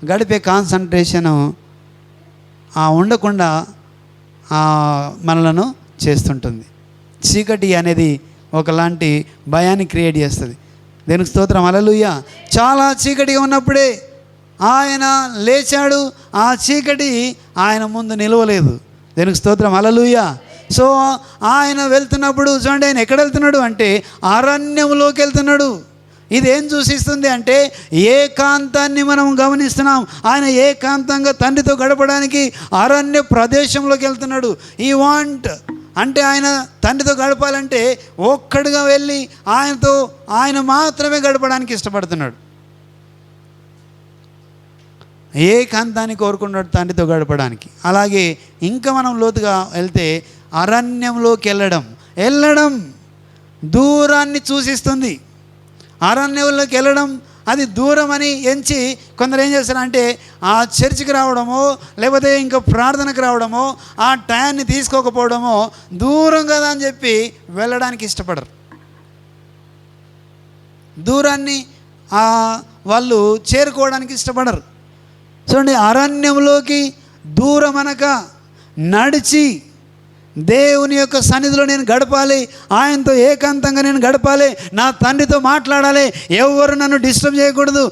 S2: గడిపే కాన్సన్ట్రేషను ఉండకుండా మనలను చేస్తుంటుంది. చీకటి అనేది ఒకలాంటి భయాన్ని క్రియేట్ చేస్తుంది. దేవునికి స్తోత్రం, హల్లెలూయా. చాలా చీకటిగా ఉన్నప్పుడే ఆయన లేచాడు. ఆ చీకటి ఆయన ముందు నిలవలేదు. దేవునికి స్తోత్రం, హల్లెలూయా. సో ఆయన వెళ్తున్నప్పుడు చూడండి, ఆయన ఎక్కడ వెళ్తున్నాడు అంటే అరణ్యంలోకి వెళ్తున్నాడు. ఇది ఏం సూచిస్తుంది అంటే ఏకాంతాన్ని మనం గమనిస్తున్నాం. ఆయన ఏకాంతంగా తండ్రితో గడపడానికి అరణ్య ప్రదేశంలోకి వెళ్తున్నాడు. ఈ వాంట్ అంటే ఆయన తండ్రితో గడపాలంటే ఒక్కడిగా వెళ్ళి ఆయన మాత్రమే గడపడానికి ఇష్టపడుతున్నాడు. ఏకాంతాన్ని కోరుకున్నాడు తండ్రితో గడపడానికి. అలాగే ఇంకా మనం లోతుగా వెళ్తే అరణ్యంలోకి వెళ్ళడం దూరాన్ని సూచిస్తుంది. అరణ్యంలోకి వెళ్ళడం అది దూరం అని ఎంచి కొందరు ఏం చేస్తారంటే ఆ చర్చికి రావడమో లేకపోతే ఇంకా ప్రార్థనకు రావడమో ఆ టయాన్ని తీసుకోకపోవడమో దూరం కదా అని చెప్పి వెళ్ళడానికి ఇష్టపడరు. దూరాన్ని వాళ్ళు చేరుకోవడానికి ఇష్టపడరు. చూడండి, అరణ్యంలోకి దూరం అనక నడిచి దేవుని యొక్క సన్నిధిలో నేను గడపాలి, ఆయనతో ఏకాంతంగా నేను గడపాలి, నా తండ్రితో మాట్లాడాలి, ఎవరు నన్ను డిస్టర్బ్ చేయకూడదు,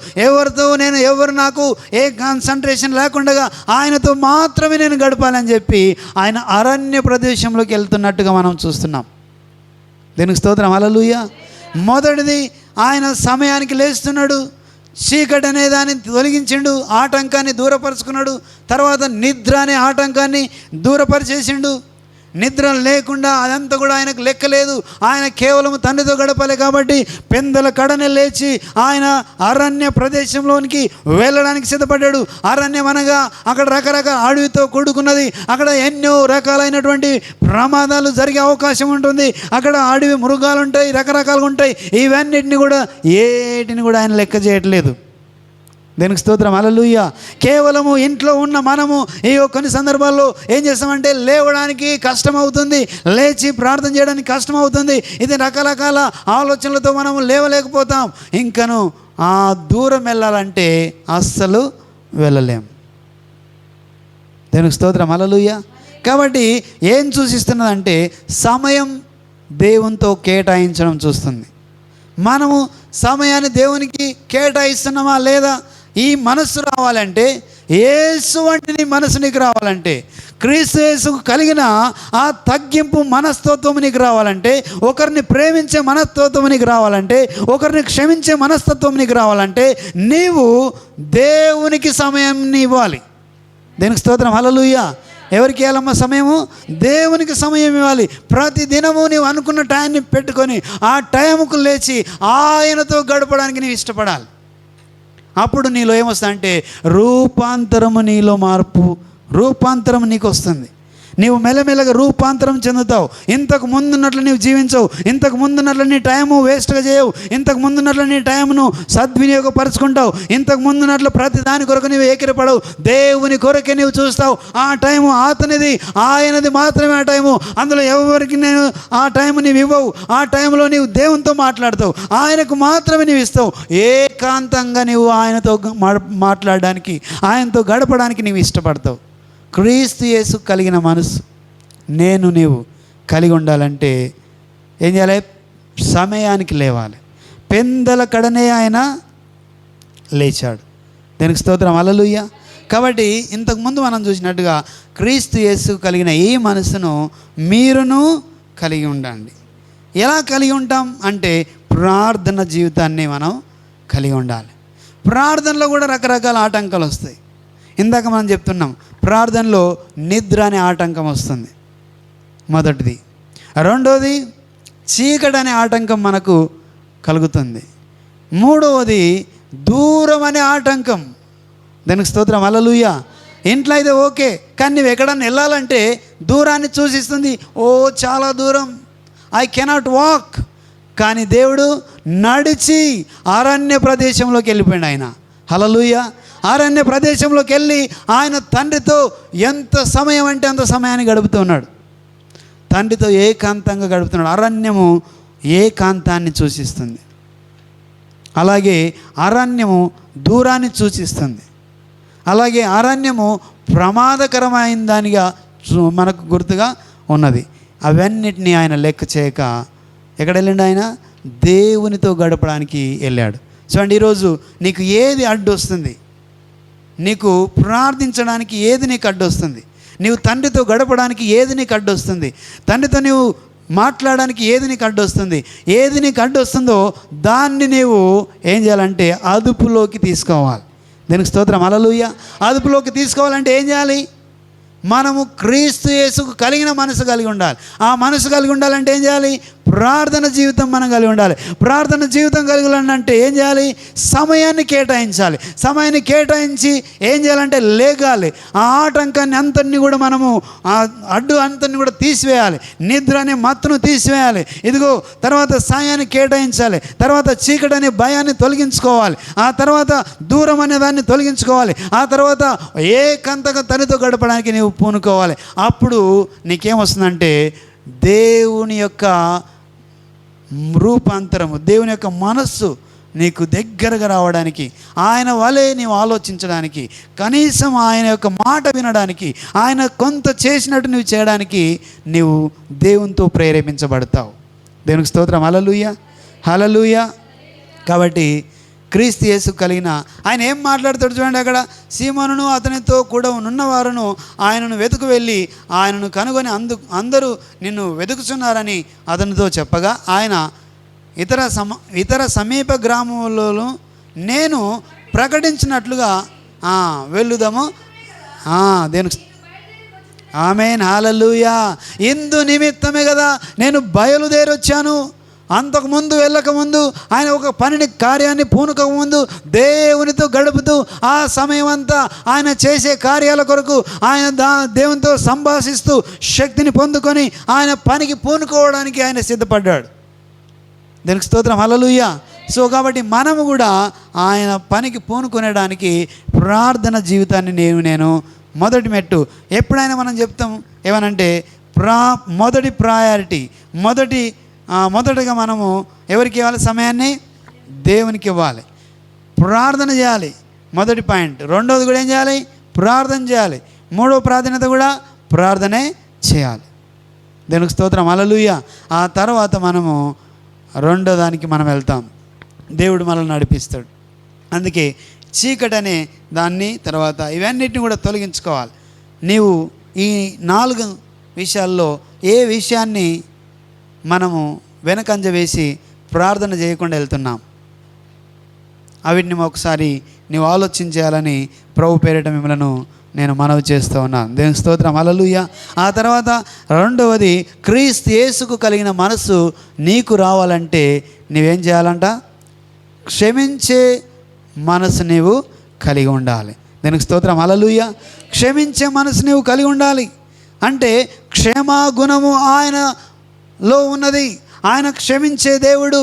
S2: ఎవరు నాకు ఏ కాన్సన్ట్రేషన్ లేకుండా ఆయనతో మాత్రమే నేను గడపాలని చెప్పి ఆయన అరణ్య ప్రదేశంలోకి వెళ్తున్నట్టుగా మనం చూస్తున్నాం. దీనికి స్తోత్రం, హల్లెలూయా. మొదటిది ఆయన సమయానికి లేస్తున్నాడు, చీకటి అనే దాన్ని తొలగించిండు, ఆటంకాన్ని దూరపరుచుకున్నాడు. తర్వాత నిద్ర అనే ఆటంకాన్ని దూరపరిచేసిండు. నిద్ర లేకుండా అదంతా కూడా ఆయనకు లెక్కలేదు. ఆయన కేవలం తండ్రితో గడపాలి కాబట్టి పెందల కడనే లేచి ఆయన అరణ్య ప్రదేశంలోనికి వెళ్ళడానికి సిద్ధపడ్డాడు. అరణ్యం అనగా అక్కడ రకరకాల అడవితో కూడుకున్నది. అక్కడ ఎన్నో రకాలైనటువంటి ప్రమాదాలు జరిగే అవకాశం ఉంటుంది. అక్కడ అడవి మృగాలు ఉంటాయి, రకరకాలుగా ఉంటాయి. ఇవన్నిటిని కూడా ఆయన లెక్క చేయట్లేదు. దేనికి స్తోత్రం, హల్లెలూయా. కేవలము ఇంట్లో ఉన్న మనము కొన్ని సందర్భాల్లో ఏం చేస్తామంటే లేవడానికి కష్టం అవుతుంది, లేచి ప్రార్థన చేయడానికి కష్టం అవుతుంది. ఇది రకరకాల ఆలోచనలతో మనము లేవలేకపోతాం. ఇంకను ఆ దూరం వెళ్ళాలంటే అస్సలు వెళ్ళలేం. దేనికి స్తోత్రం, హల్లెలూయా. కాబట్టి ఏం సూచిస్తున్నదంటే సమయం దేవునితో కేటాయించడం చూస్తుంది. మనము సమయాన్ని దేవునికి కేటాయిస్తున్నామా లేదా? ఈ మనస్సు రావాలంటే యేసు వంటి నీ మనసు నీకు రావాలంటే, క్రీస్తు యేసుకు కలిగిన ఆ తగ్గింపు మనస్తత్వం నీకు రావాలంటే, ఒకరిని ప్రేమించే మనస్తత్వం నీకు రావాలంటే, ఒకరిని క్షమించే మనస్తత్వం నీకు రావాలంటే, నీవు దేవునికి సమయం ఇవ్వాలి. దేనికి స్తోత్రం, హల్లెలూయా. ఎవరికి ఇవ్వాలమ్మ సమయము? దేవునికి సమయం ఇవ్వాలి. ప్రతి దినము నీవు అనుకున్న టైంని పెట్టుకొని ఆ టైంకు లేచి ఆయనతో గడపడానికి నీవు ఇష్టపడాలి. అప్పుడు నీలో ఏమొస్తుందంటే రూపాంతరము, నీలో మార్పు, రూపాంతరం నీకు వస్తుంది. నీవు మెల్లమెల్లగా రూపాంతరం చెందుతావు. ఇంతకు ముందున్నట్లు నీవు జీవించవు. ఇంతకు ముందున్నట్లు నీ టైము వేస్ట్గా చేయవు. ఇంతకు ముందున్నట్లు నీ టైంను సద్వినియోగపరుచుకుంటావు. ఇంతకు ముందున్నట్లు ప్రతి దాని కొరకు నీవు ఏకిరపడవు. దేవుని కొరకే నీవు చూస్తావు. ఆ టైము అతనిది, ఆయనది మాత్రమే ఆ టైము. అందులో ఎవరికి నేను ఆ టైము నీవు ఇవ్వవు. ఆ టైంలో నీవు దేవునితో మాట్లాడతావు. ఆయనకు మాత్రమే నీవు ఇస్తావు. ఏకాంతంగా నీవు ఆయనతో మాట్లాడడానికి, ఆయనతో గడపడానికి నీవు ఇష్టపడతావు. క్రీస్తు యేసు కలిగిన మనసు నీవు కలిగి ఉండాలంటే ఏం చేయాలి? సమయానికి లేవాలి. పెందల కడనే ఆయన లేచాడు. దానికి స్తోత్రం, హల్లెలూయా. కాబట్టి ఇంతకుముందు మనం చూసినట్టుగా క్రీస్తు యేసు కలిగిన ఈ మనసును మీరును కలిగి ఉండండి. ఎలా కలిగి ఉంటాం అంటే ప్రార్థన జీవితాన్ని మనం కలిగి ఉండాలి. ప్రార్థనలో కూడా రకరకాల ఆటంకాలు వస్తాయి. ఇందాక మనం చెప్తున్నాం, ప్రార్థనలో నిద్ర అనే ఆటంకం వస్తుంది, మొదటిది. రెండవది చీకటి అనే ఆటంకం మనకు కలుగుతుంది. మూడవది దూరం అనే ఆటంకం. దానికి స్తోత్రం, హల్లెలూయా. ఇంట్లో అయితే ఓకే, కానీ నువ్వు ఎక్కడన్నా వెళ్ళాలంటే దూరాన్ని సూచిస్తుంది. ఓ చాలా దూరం, ఐ కెనాట్ వాక్. కానీ దేవుడు నడిచి అరణ్య ప్రదేశంలోకి వెళ్ళిపోయాడు ఆయన. హల్లెలూయా. అరణ్య ప్రదేశంలోకి వెళ్ళి ఆయన తండ్రితో ఎంత సమయం అంటే అంత సమయాన్ని గడుపుతున్నాడు. తండ్రితో ఏకాంతంగా గడుపుతున్నాడు. అరణ్యము ఏకాంతాన్ని సూచిస్తుంది. అలాగే అరణ్యము దూరాన్ని సూచిస్తుంది. అలాగే అరణ్యము ప్రమాదకరమైన దానిగా మనకు గుర్తుగా ఉన్నది. అవన్నిటినీ ఆయన లెక్క చేయక ఎక్కడ వెళ్ళిండు? ఆయన దేవునితో గడపడానికి వెళ్ళాడు. చూడండి, ఈరోజు నీకు ఏది అడ్డు వస్తుంది? నీకు ప్రార్థించడానికి ఏది నీకు అడ్డు వస్తుంది? నీవు తండ్రితో గడపడానికి ఏది నీకు అడ్డు వస్తుంది? తండ్రితో నీవు మాట్లాడడానికి ఏది నీకు అడ్డు వస్తుంది? ఏది నీకు అడ్డు వస్తుందో దాన్ని నీవు ఏం చేయాలంటే అదుపులోకి తీసుకోవాలి. దీనికి స్తోత్రం, హల్లెలూయా. అదుపులోకి తీసుకోవాలంటే ఏం చేయాలి? మనము క్రీస్తు యేసుకు కలిగిన మనసు కలిగి ఉండాలి. ఆ మనసు కలిగి ఉండాలంటే ఏం చేయాలి? ప్రార్థన జీవితం మనం కలిగి ఉండాలి. ప్రార్థన జీవితం కలిగి ఉండాలంటే ఏం చేయాలి? సమయాన్ని కేటాయించాలి. సమయాన్ని కేటాయించి ఏం చేయాలంటే లేగాలి. ఆ ఆటంకాన్ని అంతని కూడా మనము ఆ అడ్డు అంతని కూడా తీసివేయాలి. నిద్ర అనే మత్తును తీసివేయాలి. ఇదిగో తర్వాత సమయాన్ని కేటాయించాలి. తర్వాత చీకటి అనే భయాన్ని తొలగించుకోవాలి. ఆ తర్వాత దూరం అనే దాన్ని తొలగించుకోవాలి. ఆ తర్వాత ఏకాంతంగా తనతో గడపడానికి నీవు పూనుకోవాలి. అప్పుడు నీకేమొస్తుందంటే దేవుని యొక్క రూపాంతరము, దేవుని యొక్క మనస్సు నీకు దగ్గరగా రావడానికి, ఆయన వలె నీవు ఆలోచించడానికి, కనీసం ఆయన యొక్క మాట వినడానికి, ఆయన కొంత చేసినట్టు నువ్వు చేయడానికి నీవు దేవునితో ప్రేరేపించబడతావు. దేవునికి స్తోత్రం, హల్లెలూయా, హల్లెలూయా. కాబట్టి క్రీస్తు యేసు కలిగిన ఆయన ఏం మాట్లాడతాడు చూడండి. అక్కడ సీమోనును అతనితో కూడా ఉన్నవారును ఆయనను వెతుకు వెళ్ళి ఆయనను కనుగొని అందరూ నిన్ను వెతుకుచున్నారని అతనితో చెప్పగా ఆయన ఇతర సమీప గ్రామంలో నేను ప్రకటించినట్లుగా వెళ్ళుదాము. దేనికి ఆమేన్, హల్లెలూయా. ఇందు నిమిత్తమే కదా నేను బయలుదేరి వచ్చాను. అంతకుముందు వెళ్ళకముందు ఆయన ఒక పనిని కార్యాన్ని పూనుకోకముందు దేవునితో గడుపుతూ ఆ సమయం అంతా ఆయన చేసే కార్యాల కొరకు ఆయన దేవునితో సంభాషిస్తూ శక్తిని పొందుకొని ఆయన పనికి పూనుకోవడానికి ఆయన సిద్ధపడ్డాడు. దానికి స్తోత్రం, హల్లెలూయా. సో కాబట్టి మనము కూడా ఆయన పనికి పూనుకునేడానికి ప్రార్థన జీవితాన్ని నేను మొదటి మెట్టు. ఎప్పుడైనా మనం చెప్తాం ఏమనంటే మొదటి ప్రయారిటీ, మొదటగా మనము ఎవరికి ఇవ్వాలి? సమయాన్ని దేవునికి ఇవ్వాలి. ప్రార్థన చేయాలి, మొదటి పాయింట్. రెండవది కూడా ఏం చేయాలి? ప్రార్థన చేయాలి. మూడవ ప్రాధాన్యత కూడా ప్రార్థనే చేయాలి. దేవునికి స్తోత్రం, హల్లెలూయా. ఆ తర్వాత మనము రెండో దానికి మనం వెళ్తాం. దేవుడు మనల్ని నడిపిస్తాడు. అందుకే చీకటి అనే దాన్ని, తర్వాత ఇవన్నిటిని కూడా తొలగించుకోవాలి. నీవు ఈ 4 విషయాల్లో ఏ విషయాన్ని మనము వెనకంజ వేసి ప్రార్థన చేయకుండా వెళ్తున్నాం, అవిటిని ఒకసారి నీవు ఆలోచించాలని ప్రభు పేరిట మిమ్మల్ని నేను మనవి చేస్తూ ఉన్నాను. దేవుని స్తోత్రం, హల్లెలూయా. ఆ తర్వాత రెండవది, క్రీస్తు యేసుకు కలిగిన మనసు నీకు రావాలంటే నీవేం చేయాలంట? క్షమించే మనసు నీవు కలిగి ఉండాలి. దీనికి స్తోత్రం, హల్లెలూయా. క్షమించే మనసు నీవు కలిగి ఉండాలి అంటే క్షమాగుణము ఆయనలో ఉన్నది. ఆయన క్షమించే దేవుడు,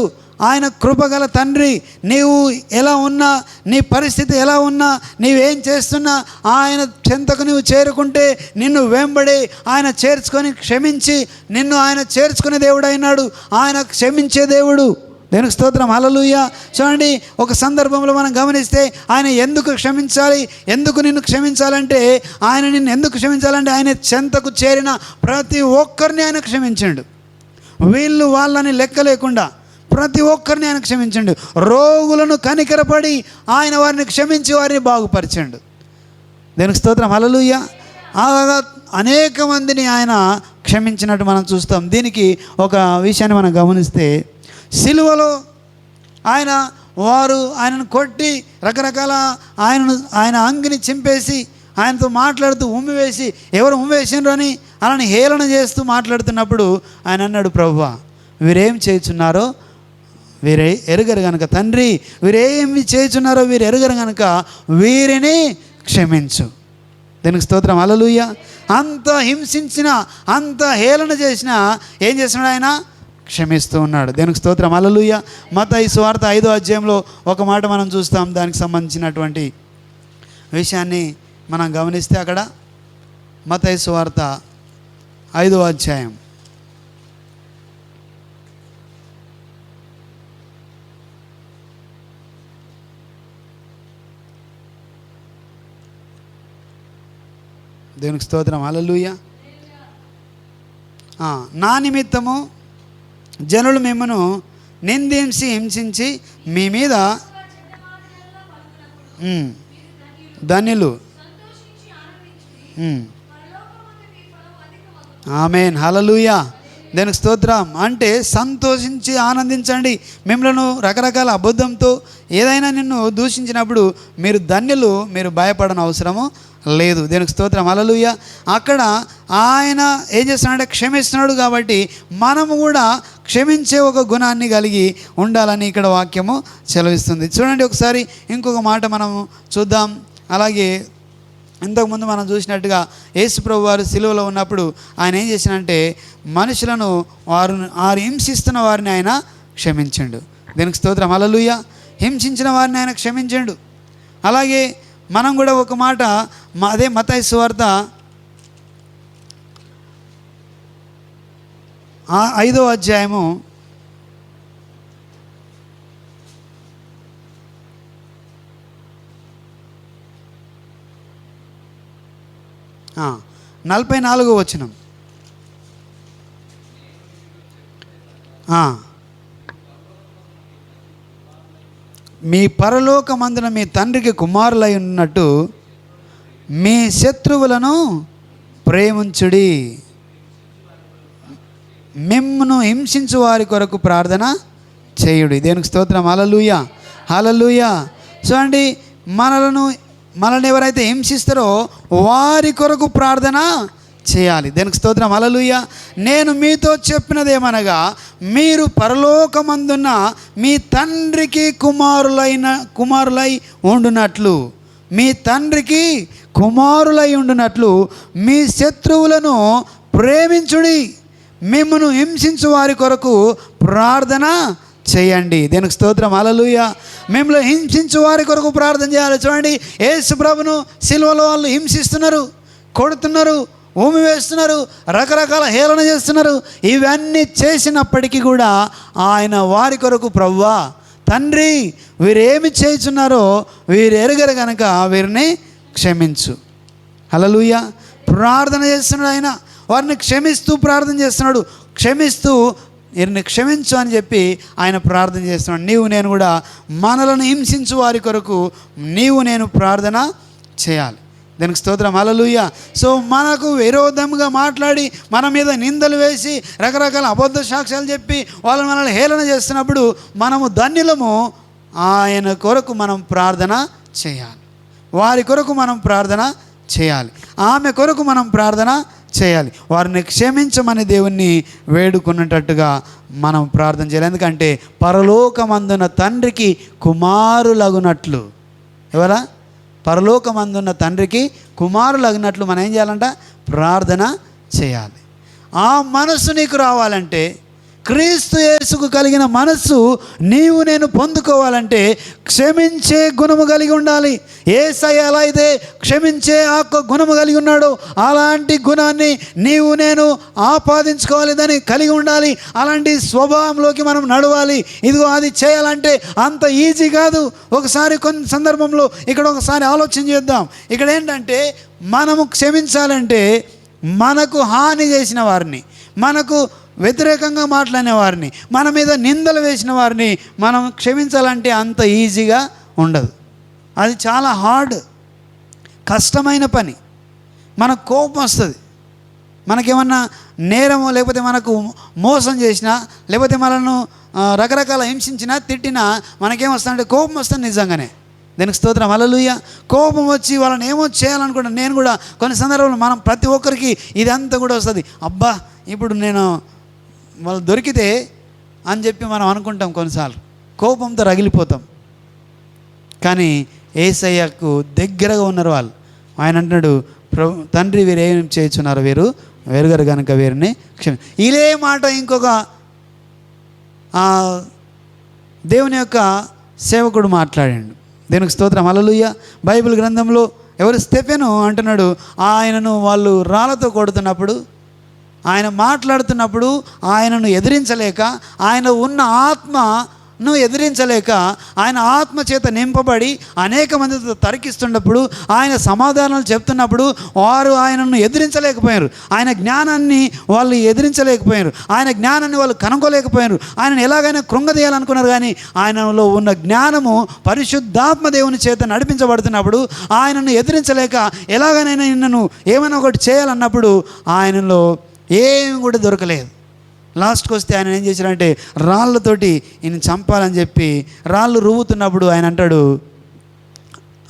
S2: ఆయన కృపగల తండ్రి. నీవు ఎలా ఉన్నా, నీ పరిస్థితి ఎలా ఉన్నా, నీవేం చేస్తున్నా, ఆయన చెంతకు నువ్వు చేరుకుంటే నిన్ను వెంబడి ఆయన చేర్చుకొని క్షమించి నిన్ను ఆయన చేర్చుకునే దేవుడు అయినాడు. ఆయన క్షమించే దేవుడు. దేవునికి స్తోత్రం, హల్లెలూయా. చూడండి, ఒక సందర్భంలో మనం గమనిస్తే ఆయన ఎందుకు క్షమించాలి, ఎందుకు నిన్ను క్షమించాలంటే, ఆయన నిన్ను ఎందుకు క్షమించాలంటే ఆయన చెంతకు చేరిన ప్రతి ఒక్కరిని ఆయన క్షమించండు. వీళ్ళు వాళ్ళని లెక్క లేకుండా ప్రతి ఒక్కరిని ఆయన క్షమించండు. రోగులను కనికరపడి ఆయన వారిని క్షమించి వారిని బాగుపరచండు. దేవునికి స్తోత్రం, హల్లెలూయా. అలాగా అనేక మందిని ఆయన క్షమించినట్టు మనం చూస్తాం. దీనికి ఒక విషయాన్ని మనం గమనిస్తే, సిలువలో ఆయనను కొట్టి రకరకాల ఆయన అంగిని చింపేసి ఆయనతో మాట్లాడుతూ ఉమ్మివేసి, ఎవరు ఉమ్మివేసిండ్రు అని అలాని హేళన చేస్తూ మాట్లాడుతున్నప్పుడు ఆయన అన్నాడు, ప్రభువా వీరేం చేయుచున్నారో వీరే ఎరుగరు గనుక, తండ్రి వీరేమి చేయుచున్నారో వీరు ఎరుగరు గనుక వీరిని క్షమించు. దీనికి స్తోత్రం, హల్లెలూయా. అంత హింసించిన, అంత హేళన చేసినా ఏం చేస్తున్నాడు? ఆయన క్షమిస్తూ ఉన్నాడు. దేవునికి స్తోత్రం, హల్లెలూయా. మత్తయి సువార్త 5వ అధ్యాయంలో ఒక మాట మనం చూస్తాం. దానికి సంబంధించినటువంటి విషయాన్ని మనం గమనిస్తే, అక్కడ మత్తయి సువార్త 5వ అధ్యాయం దేవునికి స్తోత్రం, హల్లెలూయా. నా నిమిత్తము జనులు మిమ్మను నిందించి హింసించి మీ మీద ధన్యులు. ఆమేన్, హల్లెలూయా. దానికి స్తోత్రం. అంటే సంతోషించి ఆనందించండి. మిమ్మల్ని రకరకాల అబద్ధంతో ఏదైనా నిన్ను దూషించినప్పుడు మీరు ధన్యులు, మీరు భయపడని అవసరము లేదు. దీనికి స్తోత్రం, హల్లెలూయా. అక్కడ ఆయన ఏం చేస్తున్నాడంటే క్షమిస్తున్నాడు. కాబట్టి మనము కూడా క్షమించే ఒక గుణాన్ని కలిగి ఉండాలని ఇక్కడ వాక్యము సెలవిస్తుంది. చూడండి ఒకసారి ఇంకొక మాట మనము చూద్దాం. అలాగే ఇంతకుముందు మనం చూసినట్టుగా యేసుప్రభు వారు సిలువలో ఉన్నప్పుడు ఆయన ఏం చేసినంటే మనుషులను వారు హింసిస్తున్న వారిని ఆయన క్షమించండు. దీనికి స్తోత్రం, హల్లెలూయా. హింసించిన వారిని ఆయన క్షమించండు. అలాగే మనం కూడా ఒక మాట, అదే మత్తయి సువార్త 5వ అధ్యాయము 44వ వచనం. మీ పరలోకమందున మీ తండ్రికి కుమారులై ఉన్నట్టు మీ శత్రువులను ప్రేమించుడి, మిమ్మును హింసించు వారి కొరకు ప్రార్థన చేయుడి. దేనికి స్తోత్రం, హల్లెలూయా, హల్లెలూయా. చూడండి, మనల్ని ఎవరైతే హింసిస్తారో వారి కొరకు ప్రార్థన చేయాలి. దేనికి స్తోత్రం, హల్లెలూయా. నేను మీతో చెప్పినదేమనగా మీరు పరలోకమందున్న మీ తండ్రికి కుమారులై ఉండునట్లు, మీ తండ్రికి కుమారులై ఉండునట్లు మీ శత్రువులను ప్రేమించుడి, మిమ్మును హింసించు వారి కొరకు ప్రార్థన చేయండి. దేనికి స్తోత్రం, హల్లెలూయా. మిమ్మల్ని హింసించు వారి కొరకు ప్రార్థన చేయాలి. చూడండి, యేసు ప్రభును సిలువలో వాళ్ళు హింసిస్తున్నారు, కొడుతున్నారు, ఊమి వేస్తున్నారు, రకరకాల హేళన చేస్తున్నారు. ఇవన్నీ చేసినప్పటికీ కూడా ఆయన వారి కొరకు, ప్రభువా తండ్రి వీరేమి చేయుచున్నారో వీరు ఎరుగరు కనుక వీరిని క్షమించు. హల్లెలూయా. ప్రార్థన చేస్తున్నాడు ఆయన, వారిని క్షమిస్తూ ప్రార్థన చేస్తున్నాడు. క్షమిస్తూ వీరిని క్షమించు అని చెప్పి ఆయన ప్రార్థన చేస్తున్నాడు. నీవు నేను కూడా మనలను హింసించు వారి కొరకు నీవు నేను ప్రార్థన చేయాలి. దానికి స్తోత్రం, హల్లెలూయా. సో మనకు విరోధంగా మాట్లాడి మన మీద నిందలు వేసి రకరకాల అబద్ధ సాక్ష్యాలు చెప్పి వాళ్ళు మనల్ని హేళన చేస్తున్నప్పుడు మనము ధన్యులము. ఆయన కొరకు మనం ప్రార్థన చేయాలి, వారి కొరకు మనం ప్రార్థన చేయాలి, ఆమె కొరకు మనం ప్రార్థన చేయాలి. వారిని క్షమించమని దేవుణ్ణి వేడుకున్నట్టుగా మనం ప్రార్థన చేయాలి. ఎందుకంటే పరలోకమందున తండ్రికి కుమారులగునట్లు, ఎవరా? పరలోకమందున్న తండ్రికి కుమారులగినట్లు మనం ఏం చేయాలంట? ప్రార్థన చేయాలి. ఆ మనస్సు నీకు రావాలంటే, క్రీస్తు యేసుకు కలిగిన మనస్సు నీవు నేను పొందుకోవాలంటే క్షమించే గుణము కలిగి ఉండాలి. యేసయ్య ఎలా అయితే క్షమించే ఆ గుణము కలిగి ఉన్నాడో అలాంటి గుణాన్ని నీవు నేను ఆపాదించుకోవాలి, దాన్ని కలిగి ఉండాలి. అలాంటి స్వభావంలోకి మనం నడవాలి. ఇదిగో అది చేయాలంటే అంత ఈజీ కాదు. ఒకసారి కొన్ని సందర్భంలో ఇక్కడ ఒకసారి ఆలోచన చేద్దాం. ఇక్కడ ఏంటంటే మనము క్షమించాలంటే మనకు హాని చేసిన వారిని, మనకు వ్యతిరేకంగా మాట్లాడిన వారిని, మన మీద నిందలు వేసిన వారిని మనం క్షమించాలంటే అంత ఈజీగా ఉండదు. అది చాలా హార్డ్, కష్టమైన పని. మనకు కోపం వస్తుంది. మనకేమన్నా నేరమో లేకపోతే మనకు మోసం చేసినా లేకపోతే మనల్ని రకరకాల హింసించినా తిట్టినా మనకేమొస్తుందంటే కోపం వస్తుంది నిజంగానే. దానికి స్తోత్రం, హల్లెలూయా. కోపం వచ్చి వాళ్ళని ఏమో చేయాలనుకుంటా. నేను కూడా కొన్ని సందర్భాల్లో మనం ప్రతి ఒక్కరికి ఇదంతా కూడా వస్తుంది. అబ్బా ఇప్పుడు నేను వాళ్ళు దొరికితే అని చెప్పి మనం అనుకుంటాం. కొన్నిసార్లు కోపంతో రగిలిపోతాం. కానీ యేసయ్యకు దగ్గరగా ఉన్నారు వాళ్ళు. ఆయన అంటున్నాడు, తండ్రి వీరు ఏం చేస్తున్నారు, వీరు వేరుగారు కనుక వీరిని ఇదే మాట ఇంకొక దేవుని యొక్క సేవకుడు మాట్లాడాడు. దేవునికి స్తోత్రం, హల్లెలూయా. బైబిల్ గ్రంథంలో ఎవరు? స్టెఫెను అంటున్నాడు. ఆయనను వాళ్ళు రాళ్ళతో కొడుతున్నప్పుడు, ఆయన మాట్లాడుతున్నప్పుడు ఆయనను ఎదిరించలేక, ఆయన ఉన్న ఆత్మను ఎదిరించలేక, ఆయన ఆత్మ చేత నింపబడి అనేక మందితో తరికిస్తున్నప్పుడు, ఆయన సమాధానాలు చెప్తున్నప్పుడు వారు ఆయనను ఎదిరించలేకపోయారు. ఆయన జ్ఞానాన్ని వాళ్ళు ఎదిరించలేకపోయారు. ఆయన జ్ఞానాన్ని వాళ్ళు కనుగోలేకపోయారు. ఆయనను ఎలాగైనా కృంగదీయాలనుకున్నారు. కానీ ఆయనలో ఉన్న జ్ఞానము పరిశుద్ధాత్మ దేవుని చేత నడిపించబడుతున్నప్పుడు ఆయనను ఎదిరించలేక ఎలాగైనా నిన్ను ఏమైనా ఒకటి చేయాలన్నప్పుడు ఆయనలో ఏమి కూడా దొరకలేదు. లాస్ట్కి వస్తే ఆయన ఏం చేశారంటే రాళ్ళతోటి ఈయన చంపాలని చెప్పి రాళ్ళు రువ్వుతున్నప్పుడు ఆయన అంటాడు,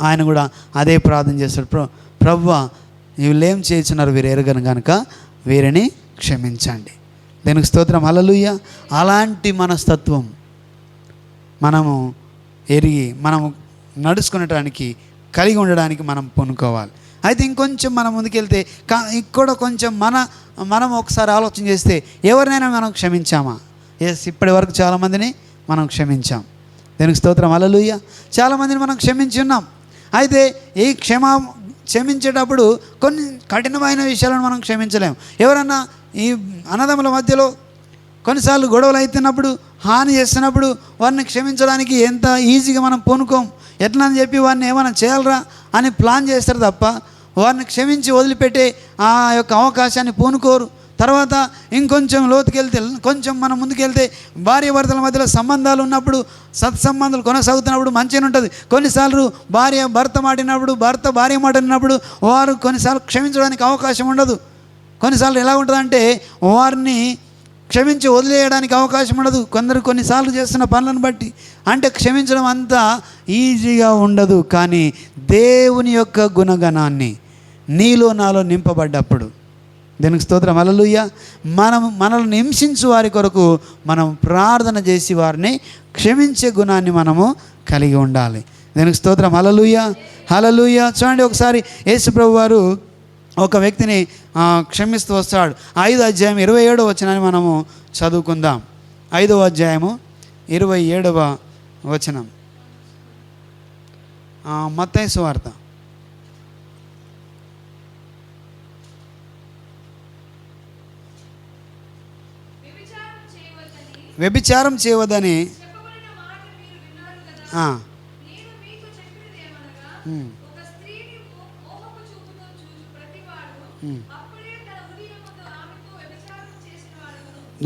S2: ఆయన కూడా అదే ప్రార్థన చేస్తాడు, ప్రభువా వీళ్ళేం చేస్తున్నారు, వీరు ఎరగను కనుక వీరిని క్షమించండి. దీనికి స్తోత్రం, హల్లెలూయా. అలాంటి మనస్తత్వం మనము ఎరిగి మనము నడుచుకునడానికి కలిగి ఉండడానికి మనం పొనుకోవాలి. అయితే ఇంకొంచెం మనం ముందుకెళ్తే ఇక్కడ కొంచెం మనం ఒకసారి ఆలోచన చేస్తే ఎవరినైనా మనం క్షమించామా? ఎస్, ఇప్పటి వరకు చాలామందిని మనం క్షమించాం. దీనికి స్తోత్రం, హల్లెలూయా. చాలామందిని మనం క్షమించి ఉన్నాం. అయితే ఈ క్షమించేటప్పుడు కొన్ని కఠినమైన విషయాలను మనం క్షమించలేము. ఎవరన్నా ఈ అన్నదమ్ముల మధ్యలో కొన్నిసార్లు గొడవలు అవుతున్నప్పుడు, హాని చేస్తున్నప్పుడు వారిని క్షమించడానికి ఎంత ఈజీగా మనం పూనుకోం. ఎట్లా అని చెప్పి వారిని ఏమైనా చేయాలరా అని ప్లాన్ చేస్తారు తప్ప వారిని క్షమించి వదిలిపెట్టే ఆ యొక్క అవకాశాన్ని పూనుకోరు. తర్వాత ఇంకొంచెం లోతుకెళ్తే, కొంచెం మనం ముందుకెళ్తే భార్య భర్తల మధ్యలో సంబంధాలు ఉన్నప్పుడు, సత్సంబంధాలు కొనసాగుతున్నప్పుడు మంచిగా ఉంటుంది. కొన్నిసార్లు భార్య భర్త మాటినప్పుడు, భర్త భార్య మాటినప్పుడు వారు కొన్నిసార్లు క్షమించడానికి అవకాశం ఉండదు. కొన్నిసార్లు ఎలా ఉంటుందంటే వారిని క్షమించి వదిలేయడానికి అవకాశం ఉండదు. కొందరు కొన్నిసార్లు చేస్తున్న పనులను బట్టి అంటే క్షమించడం అంత ఈజీగా ఉండదు. కానీ దేవుని యొక్క గుణగణాన్ని నీలో నాలో నింపబడ్డప్పుడు, దీనికి స్తోత్రం, హల్లెలూయా, మనల్ని హింసించు వారి కొరకు మనం ప్రార్థన చేసి వారిని క్షమించే గుణాన్ని మనము కలిగి ఉండాలి. దీనికి స్తోత్రం, హల్లెలూయా, హల్లెలూయా. చూడండి, ఒకసారి యేసు ప్రభు వారు ఒక వ్యక్తిని క్షమిస్తూ వస్తాడు. 5వ అధ్యాయం 27వ వచనాన్ని మనము చదువుకుందాం. 5వ అధ్యాయము 27వ వచనం, మత్తయి సువార్త. వ్యభిచారం చేయవద్దని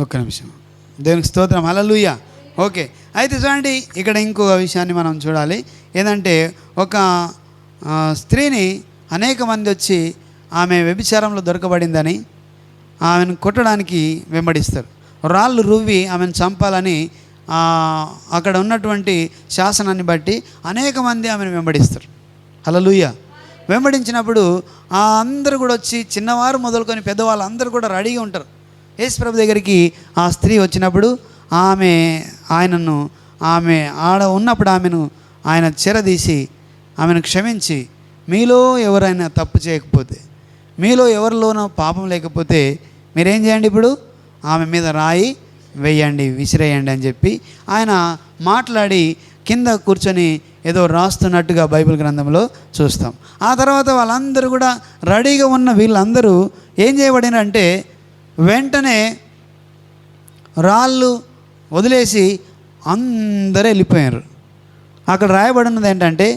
S2: ఒక్క నిమిషం. దేవునికి స్తోత్రం, హల్లెలూయా. ఓకే, అయితే చూడండి, ఇక్కడ ఇంకొక విషయాన్ని మనం చూడాలి. ఏంటంటే ఒక స్త్రీని అనేక మంది వచ్చి ఆమె వ్యభిచారంలో దొరకబడిందని ఆమెను కొట్టడానికి వెంబడిస్తారు. రాళ్ళు రువ్వి ఆమెను చంపాలని అక్కడ ఉన్నటువంటి శాసనాన్ని బట్టి అనేక మంది ఆమెను వెంబడిస్తారు. హల్లెలూయా. వెంబడించినప్పుడు అందరూ కూడా వచ్చి చిన్నవారు మొదలుకొని పెద్దవాళ్ళు అందరూ కూడా రెడీగా ఉంటారు. యేసు ప్రభు దగ్గరికి ఆ స్త్రీ వచ్చినప్పుడు ఆయనను ఆడ ఉన్నప్పుడు ఆమెను ఆయన చెరదీసి ఆమెను క్షమించి, మీలో ఎవరైనా తప్పు చేయకపోతే, మీలో ఎవరిలోనో పాపం లేకపోతే మీరేం చేయండి, ఇప్పుడు ఆమె మీద రాయి వేయండి, విసిరేయండి అని చెప్పి ఆయన మాట్లాడి కింద కూర్చొని ఏదో రాస్తున్నట్టుగా బైబిల్ గ్రంథంలో చూస్తాం. ఆ తర్వాత వాళ్ళందరూ కూడా రెడీగా ఉన్న వీళ్ళందరూ ఏం చేయబడినారంటే వెంటనే రాళ్ళు వదిలేసి అందరూ వెళ్ళిపోయారు. అక్కడ రాయబడినది ఏంటంటే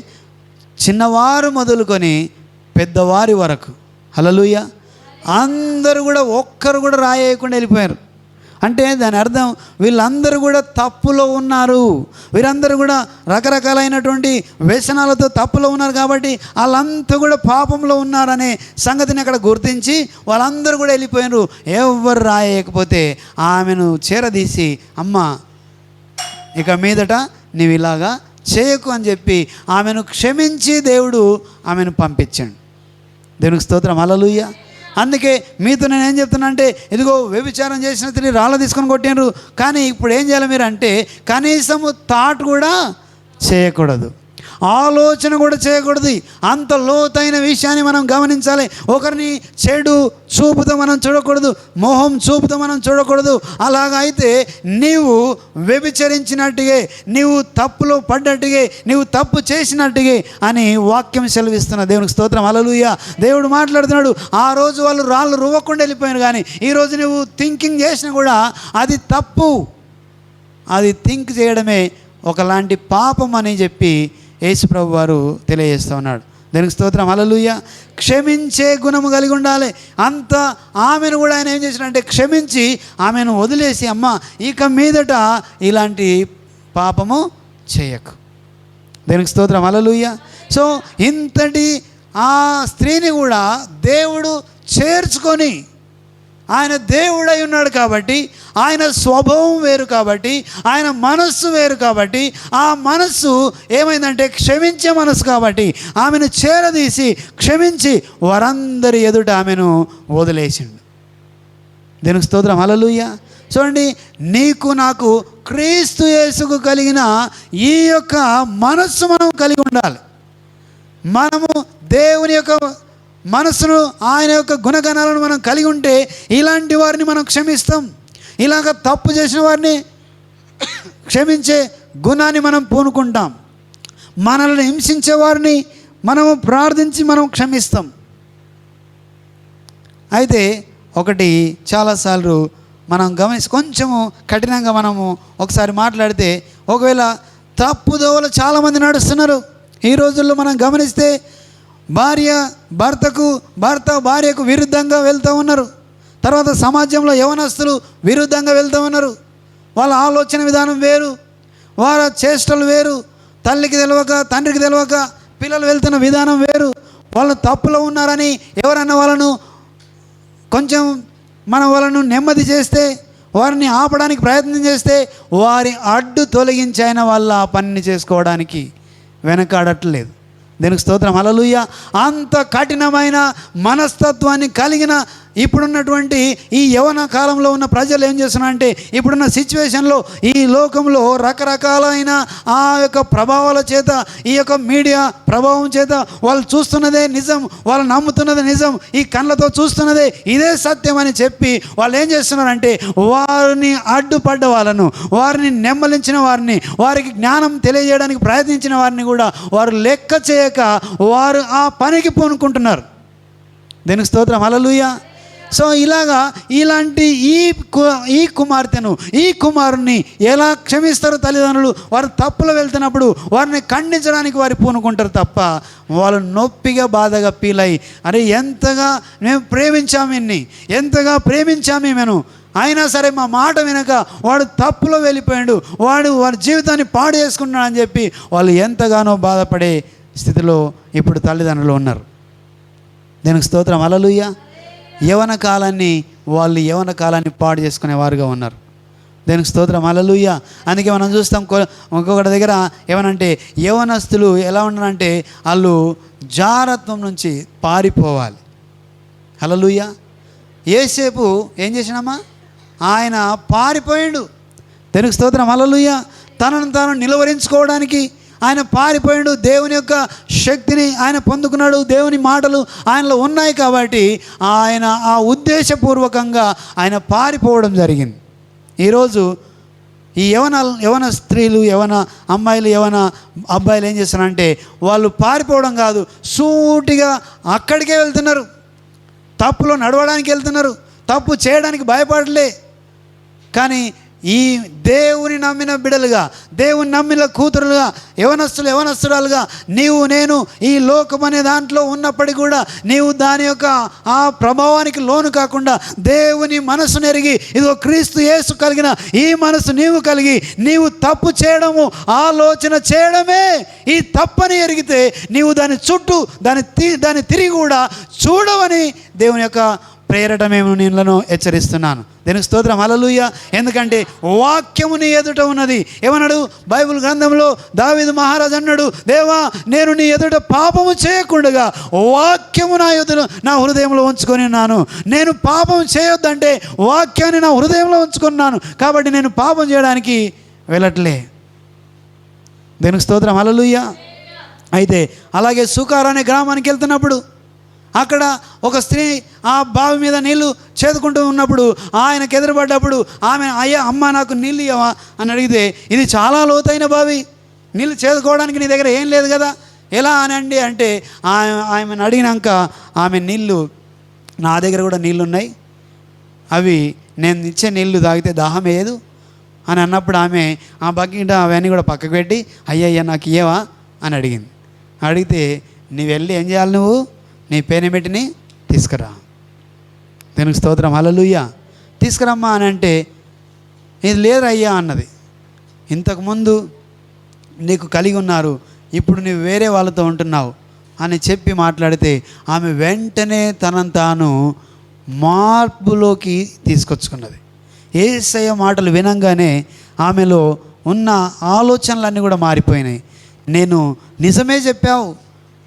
S2: చిన్నవారు మొదలుకొని పెద్దవారి వరకు, హల్లెలూయా, అందరూ కూడా ఒక్కరు కూడా రాయేయకుండా వెళ్ళిపోయారు. అంటే దాని అర్థం వీళ్ళందరూ కూడా తప్పులో ఉన్నారు, వీరందరూ కూడా రకరకాలైనటువంటి వ్యసనాలతో తప్పులో ఉన్నారు. కాబట్టి వాళ్ళంతా కూడా పాపంలో ఉన్నారనే సంగతిని అక్కడ గుర్తించి వాళ్ళందరూ కూడా వెళ్ళిపోయినారు. ఎవరు రాయకపోతే ఆమెను చేరదీసి, అమ్మ ఇక మీదట నీవు ఇలాగా చేయకు అని చెప్పి ఆమెను క్షమించి దేవుడు ఆమెను పంపించాడు. దేవునికి స్తోత్రం, హల్లెలూయా. అందుకే మీతో నేను ఏం చెప్తున్నా అంటే, ఇదిగో వ్యభిచారం చేసిన తిరిగి రాళ్ళు తీసుకొని కొట్టినారు, కానీ ఇప్పుడు ఏం చేయాలి మీరు అంటే కనీసము థాట్ కూడా చేయకూడదు, ఆలోచన కూడా చేయకూడదు. అంత లోతైన విషయాన్ని మనం గమనించాలి. ఒకరిని చెడు చూపుతో మనం చూడకూడదు, మోహం చూపుతో మనం చూడకూడదు. అలాగా అయితే నీవు వ్యభిచరించినట్టుగే, నీవు తప్పులో పడ్డట్టుగే, నీవు తప్పు చేసినట్టుగే అని వాక్యం సెలవిస్తున్న దేవునికి స్తోత్రం, హల్లెలూయా. దేవుడు మాట్లాడుతున్నాడు. ఆ రోజు వాళ్ళు రాళ్ళు రువ్వకుండా వెళ్ళిపోయారు, కానీ ఈరోజు నువ్వు థింకింగ్ చేసినా కూడా అది తప్పు, అది థింక్ చేయడమే ఒకలాంటి పాపం అని చెప్పి యేసు ప్రభు వారు తెలియజేస్తూ ఉన్నాడు. దానికి స్తోత్రం, హల్లెలూయా. క్షమించే గుణము కలిగి ఉండాలి. అంత ఆమెను కూడా ఆయన ఏం చేసినంటే క్షమించి ఆమెను వదిలేసి, అమ్మ ఇక మీదట ఇలాంటి పాపము చేయకు. దానికి స్తోత్రం, హల్లెలూయా. సో ఇంతటి ఆ స్త్రీని కూడా దేవుడు చేర్చుకొని, ఆయన దేవుడై ఉన్నాడు కాబట్టి, ఆయన స్వభావం వేరు కాబట్టి, ఆయన మనస్సు వేరు కాబట్టి, ఆ మనస్సు ఏమైందంటే క్షమించే మనస్సు కాబట్టి ఆమెను చేరదీసి క్షమించి వారందరి ఎదుట ఆమెను వదిలేసిండు. దీనికి స్తోత్రం, హల్లెలూయా. చూడండి, నీకు నాకు క్రీస్తు యేసుకు కలిగిన ఈ యొక్క మనస్సు మనం కలిగి ఉండాలి. మనము దేవుని యొక్క మనసును, ఆయన యొక్క గుణగణాలను మనం కలిగి ఉంటే ఇలాంటి వారిని మనం క్షమిస్తాం. ఇలాగ తప్పు చేసిన వారిని క్షమించే గుణాన్ని మనం పూనుకుంటాం. మనల్ని హింసించే వారిని మనము ప్రార్థించి మనం క్షమిస్తాం. అయితే ఒకటి చాలాసార్లు మనం కొంచెము కఠినంగా మనము ఒకసారి మాట్లాడితే, ఒకవేళ తప్పుదోవలు చాలామంది నడుస్తున్నారు ఈ రోజుల్లో. మనం గమనిస్తే భర్త భార్యకు విరుద్ధంగా వెళ్తూ ఉన్నారు. తర్వాత సమాజంలో యవనస్తులు విరుద్ధంగా వెళ్తూ ఉన్నారు. వాళ్ళ ఆలోచన విధానం వేరు, వాళ్ళ చేష్టలు వేరు, తల్లికి తెలియక తండ్రికి తెలియక పిల్లలు వెళ్తున్న విధానం వేరు. వాళ్ళు తప్పులో ఉన్నారని ఎవరన్నా వాళ్ళను కొంచెం వాళ్ళను నెమ్మది చేస్తే, వారిని ఆపడానికి ప్రయత్నం చేస్తే వారి అడ్డు తొలగించి ఆయన వాళ్ళ ఆ పనిని చేసుకోవడానికి వెనకాడట్లేదు. దీనికి స్తోత్రం, హల్లెలూయా. అంత కఠినమైన మనస్తత్వాన్ని కలిగిన ఇప్పుడున్నటువంటి ఈ యవన కాలంలో ఉన్న ప్రజలు ఏం చేస్తున్నారంటే, ఇప్పుడున్న సిచ్యువేషన్లో ఈ లోకంలో రకరకాలైన ఆ యొక్క ప్రభావాల చేత, ఈ యొక్క మీడియా ప్రభావం చేత వాళ్ళు చూస్తున్నదే నిజం, వాళ్ళు నమ్ముతున్నదే నిజం, ఈ కళ్ళతో చూస్తున్నదే ఇదే సత్యం అని చెప్పి వాళ్ళు ఏం చేస్తున్నారంటే వారిని అడ్డుపడ్డ వాళ్ళను, వారిని నెమ్మలించిన వారిని, వారికి జ్ఞానం తెలియజేయడానికి ప్రయత్నించిన వారిని కూడా వారు లెక్క చేయక వారు ఆ పనికి పూనుకుంటున్నారు. దీనికి స్తోత్రం, హల్లెలూయా. సో ఇలాంటి ఈ కుమార్తెను, ఈ కుమారుణ్ణి ఎలా క్షమిస్తారు తల్లిదండ్రులు? వారు తప్పులు వెళ్తున్నప్పుడు వారిని ఖండించడానికి వారు పూనుకుంటారు తప్ప, వాళ్ళు నొప్పిగా బాధగా ఫీల్ అయ్యి, అరే ఎంతగా మేము ప్రేమించాము, ఎంతగా ప్రేమించాము ఈమెను అయినా సరే మా మాట వినక వాడు తప్పులో వెళ్ళిపోయాడు, వాడి జీవితాన్ని పాడు చేసుకున్నాడు అని చెప్పి వాళ్ళు ఎంతగానో బాధపడే స్థితిలో ఇప్పుడు తల్లిదండ్రులు ఉన్నారు. దీనికి స్తోత్రం. హల్లెలూయా. యవన కాలాన్ని పాడు చేసుకునేవారుగా ఉన్నారు. దీనికి స్తోత్రం. హల్లెలూయా. అందుకే మనం చూస్తాం ఇంకొకటి దగ్గర ఏమనంటే యవనస్తులు ఎలా ఉన్నారంటే వాళ్ళు జారత్వం నుంచి పారిపోవాలి. హల్లెలూయా. యేసేపు ఏం చేసినామా, ఆయన పారిపోయాడు. దీనికి స్తోత్రం. హల్లెలూయా. తనను తాను నిలువరించుకోవడానికి ఆయన పారిపోయాడు. దేవుని యొక్క శక్తిని ఆయన పొందుకున్నాడు. దేవుని మాటలు ఆయనలో ఉన్నాయి కాబట్టి ఆయన ఆ ఉద్దేశపూర్వకంగా ఆయన పారిపోవడం జరిగింది. ఈరోజు ఈ యవన స్త్రీలు, యవన అమ్మాయిలు, యవన అబ్బాయిలు ఏం చేస్తున్నారంటే వాళ్ళు పారిపోవడం కాదు, సూటిగా అక్కడికే వెళ్తున్నారు. తప్పులో నడవడానికి వెళ్తున్నారు, తప్పు చేయడానికి భయపడలే. కానీ ఈ దేవుని నమ్మిన బిడలుగా, దేవుని నమ్మిన కూతురులుగా, యవనస్తురాలుగా నీవు నేను ఈ లోకం అనే దాంట్లో ఉన్నప్పటికీ కూడా నీవు దాని యొక్క ఆ ప్రభావానికి లోను కాకుండా దేవుని మనసును ఎరిగి, ఇదిగో క్రీస్తు యేసు కలిగిన ఈ మనసు నీవు కలిగి నీవు తప్పు చేయడము, ఆలోచన చేయడమే ఈ తప్పని ఎరిగితే నీవు దాని చుట్టూ దాన్ని తిరిగి కూడా చూడవని దేవుని యొక్క ప్రేరట మేము నిన్ను హెచ్చరిస్తున్నాను. దీనికి స్తోత్రం. హల్లెలూయా. ఎందుకంటే వాక్యము నీ ఎదుట ఉన్నది. ఏమన్నాడు బైబిల్ గ్రంథంలో? దావీదు మహారాజు అన్నాడు, దేవా నేను నీ ఎదుట పాపము చేయకుండా వాక్యము నా హృదయంలో ఉంచుకొని ఉన్నాను. నేను పాపం చేయొద్దంటే వాక్యాన్ని నా హృదయంలో ఉంచుకున్నాను కాబట్టి నేను పాపం చేయడానికి వెళ్ళట్లే. దీనికి స్తోత్రం. హల్లెలూయా. అయితే అలాగే సుకార్ అనే గ్రామానికి వెళ్తున్నప్పుడు అక్కడ ఒక స్త్రీ ఆ బావి మీద నీళ్లు చేదుకుంటూ ఉన్నప్పుడు ఆయనకు ఎదురుపడ్డప్పుడు ఆమె, అయ్యా అమ్మ నాకు నీళ్ళు ఇవ్వవా అని అడిగితే, ఇది చాలా లోతైన బావి, నీళ్ళు చేదుకోవడానికి నీ దగ్గర ఏం లేదు కదా, ఎలా అని అంటే ఆమెను అడిగినాక ఆమె, నీళ్ళు నా దగ్గర కూడా నీళ్ళు ఉన్నాయి, అవి నేను ఇచ్చే నీళ్ళు తాగితే దాహం వేయదు అని అన్నప్పుడు ఆమె ఆ బకెట్ అవన్నీ కూడా పక్కకు పెట్టి, అయ్యయ్యా నాకు ఇయ్యవా అని అడిగింది. అడిగితే నువ్వు వెళ్ళి ఏం చేయాలి, నువ్వు నీ పేనమెట్టిని తీసుకురా. దీనికి స్తోత్రం. హల్లెలూయా. తీసుకురమ్మా అని అంటే, ఇది లేదయ్యా అన్నది. ఇంతకుముందు నీకు కలిగి ఉన్నారు, ఇప్పుడు నువ్వు వేరే వాళ్ళతో ఉంటున్నావు అని చెప్పి మాట్లాడితే ఆమె వెంటనే తనను తాను మార్పులోకి తీసుకొచ్చుకున్నది. యేసయ్య మాటలు వినంగానే ఆమెలో ఉన్న ఆలోచనలన్నీ కూడా మారిపోయినాయి. నేను నిజమే చెప్పావు,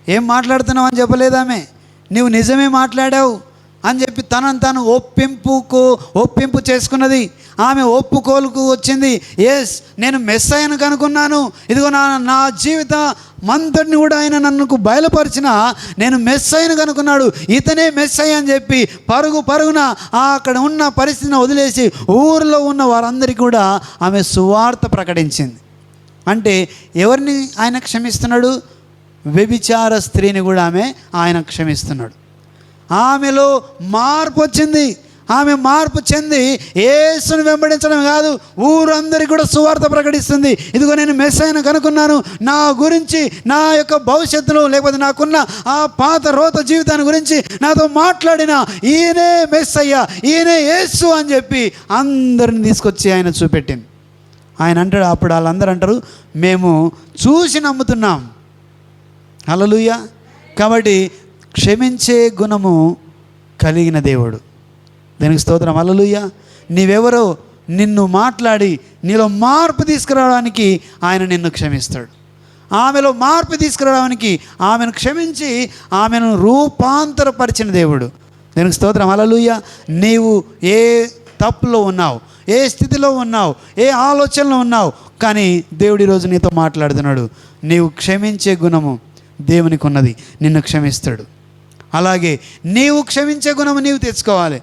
S2: ఏం మాట్లాడుతున్నావు అని చెప్పలేదామె, నువ్వు నిజమే మాట్లాడావు అని చెప్పి తనను తాను ఒప్పింపు చేసుకున్నది. ఆమె ఒప్పుకోలుకు వచ్చింది. ఎస్, నేను మెస్సయ్యను కనుక్కున్నాను, ఇదిగో నా జీవితం మంతటిని కూడా ఆయన నన్ను బయలుపరిచిన నేను మెస్సయ్యను కనుక్కున్నాడు, ఇతనే మెస్సయ్య అని చెప్పి పరుగున అక్కడ ఉన్న పరిస్థితిని వదిలేసి ఊరిలో ఉన్న వారందరికీ కూడా ఆమె సువార్త ప్రకటించింది. అంటే ఎవరిని ఆయన క్షమిస్తున్నాడు? వ్యభిచార స్త్రీని కూడా ఆయన క్షమిస్తున్నాడు. ఆమెలో మార్పు వచ్చింది. ఆమె మార్పు చెంది యేసుని వెంబడించడం కాదు, ఊరందరికీ కూడా సువార్త ప్రకటిస్తుంది. ఇదిగో నేను మెస్సయ్యను కనుక్కున్నాను, నా గురించి, నా యొక్క భవిష్యత్తును, లేకపోతే నాకున్న ఆ పాత రోత జీవితాన్ని గురించి నాతో మాట్లాడిన ఈయనే మెస్సయ్య, ఈయనే యేసు అని చెప్పి అందరిని తీసుకొచ్చి ఆయన చూపెట్టింది. ఆయన అంటాడు, అప్పుడు వాళ్ళందరూ అంటారు, మేము చూసి నమ్ముతున్నాం. హల్లెలూయా. కాబట్టి క్షమించే గుణము కలిగిన దేవుడు. దీనికి స్తోత్రం. హల్లెలూయా. నీవెవరో నిన్ను మాట్లాడి నీలో మార్పు తీసుకురావడానికి ఆయన నిన్ను క్షమిస్తాడు. ఆమెలో మార్పు తీసుకురావడానికి ఆమెను క్షమించి ఆమెను రూపాంతరపరిచిన దేవుడు. దీనికి స్తోత్రం. హల్లెలూయా. నీవు ఏ తప్పులో ఉన్నావు, ఏ స్థితిలో ఉన్నావు, ఏ ఆలోచనలో ఉన్నావు, కానీ దేవుడు ఈరోజు నీతో మాట్లాడుతున్నాడు. నీవు క్షమించే గుణము దేవునికి ఉన్నది, నిన్ను క్షమిస్తాడు. అలాగే నీవు క్షమించే గుణము నీవు తెచ్చుకోవాలి.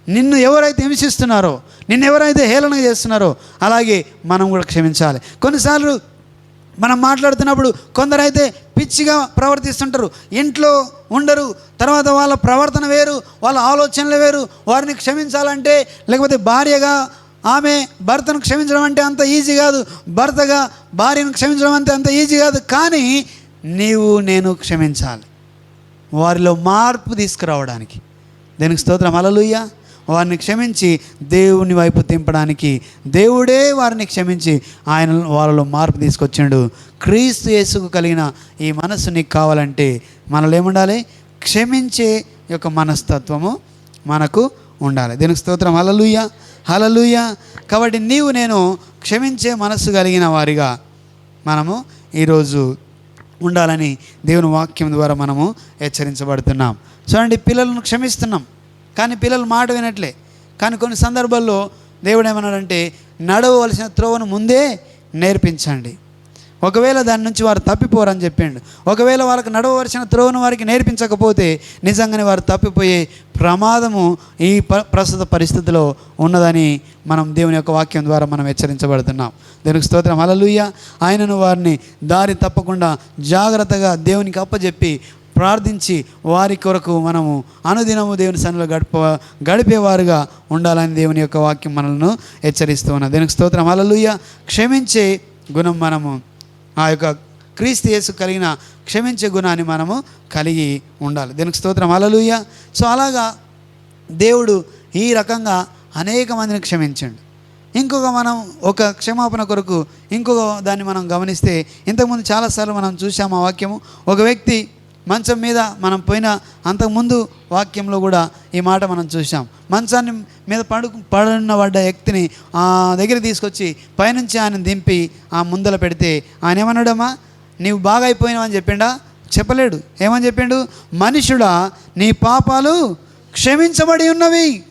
S2: నిన్ను ఎవరైతే హింసిస్తున్నారో, నిన్ను ఎవరైతే హేళన చేస్తున్నారో, అలాగే మనం కూడా క్షమించాలి. కొన్నిసార్లు మనం మాట్లాడుతున్నప్పుడు కొందరైతే పిచ్చిగా ప్రవర్తిస్తుంటారు, ఇంట్లో ఉండరు, తర్వాత వాళ్ళ ప్రవర్తన వేరు, వాళ్ళ ఆలోచనలు వేరు. వారిని క్షమించాలంటే, లేకపోతే భార్యగా ఆమె భర్తను క్షమించడం అంటే అంత ఈజీ కాదు, భర్తగా భార్యను క్షమించడం అంటే అంత ఈజీ కాదు. కానీ నీవు నేను క్షమించాలి, వారిలో మార్పు తీసుకురావడానికి. దీనికి స్తోత్రం. హల్లెలూయా. వారిని క్షమించి దేవుని వైపు తింపడానికి దేవుడే వారిని క్షమించి ఆయన వాళ్ళలో మార్పు తీసుకొచ్చాడు. క్రీస్తు యేసుకు కలిగిన ఈ మనస్సు నీకు కావాలంటే మనలో ఏముండాలి? క్షమించే యొక్క మనస్తత్వము మనకు ఉండాలి. దీనికి స్తోత్రం. హల్లెలూయా, హల్లెలూయా. కాబట్టి నీవు నేను క్షమించే మనస్సు కలిగిన వారిగా మనము ఈరోజు ఉండాలని దేవుని వాక్యం ద్వారా మనము హెచ్చరించబడుతున్నాం. చూడండి, పిల్లలను క్షమిస్తున్నాం కానీ పిల్లలు మాట వినట్లే. కానీ కొన్ని సందర్భాల్లో దేవుడు ఏమన్నాడంటే నడవవలసిన త్రోవను ముందే నేర్పించండి. ఒకవేళ దాని నుంచి వారు తప్పిపోరని చెప్పిండు. ఒకవేళ వాళ్ళకి నడవవలసిన త్రోవను వారికి నేర్పించకపోతే నిజంగానే వారు తప్పిపోయే ప్రమాదము ఈ ప్రస్తుత పరిస్థితిలో ఉన్నదని మనం దేవుని యొక్క వాక్యం ద్వారా మనం హెచ్చరించబడుతున్నాం. దేవునికి స్తోత్రం. హల్లెలూయా. ఆయనను వారిని దారి తప్పకుండా జాగ్రత్తగా దేవునికి అప్పచెప్పి ప్రార్థించి వారి కొరకు మనము అనుదినము దేవుని సన్నిధిలో గడిపేవారుగా ఉండాలని దేవుని యొక్క వాక్యం మనల్ని హెచ్చరిస్తూ ఉన్నది. దేవునికి స్తోత్రం. హల్లెలూయా. క్షమించే గుణం మనము ఆ యొక్క క్రీస్తు యేసు కలిగిన క్షమించే గుణాన్ని మనము కలిగి ఉండాలి. దీనికి స్తోత్రం. హల్లెలూయా. సో అలాగా దేవుడు ఈ రకంగా అనేక మందిని క్షమించండు. ఇంకొక మనం ఒక క్షమాపణ కొరకు ఇంకొక దాన్ని మనం గమనిస్తే, ఇంతకుముందు చాలాసార్లు మనం చూసాము ఆ వాక్యము. ఒక వ్యక్తి మంచం మీద మనం పోయిన అంతకుముందు వాక్యంలో కూడా ఈ మాట మనం చూసాం. మంచాన్ని మీద పడిన వ్యక్తిని దగ్గర తీసుకొచ్చి పైనుంచి ఆయన దింపి ఆ ముందల పెడితే ఆయన ఏమన్నాడమ్మా? నీవు బాగా అయిపోయినావు అని చెప్పిండా? చెప్పలేడు. ఏమని చెప్పిండు? మనుషుడా, నీ పాపాలు క్షమించబడి ఉన్నవి.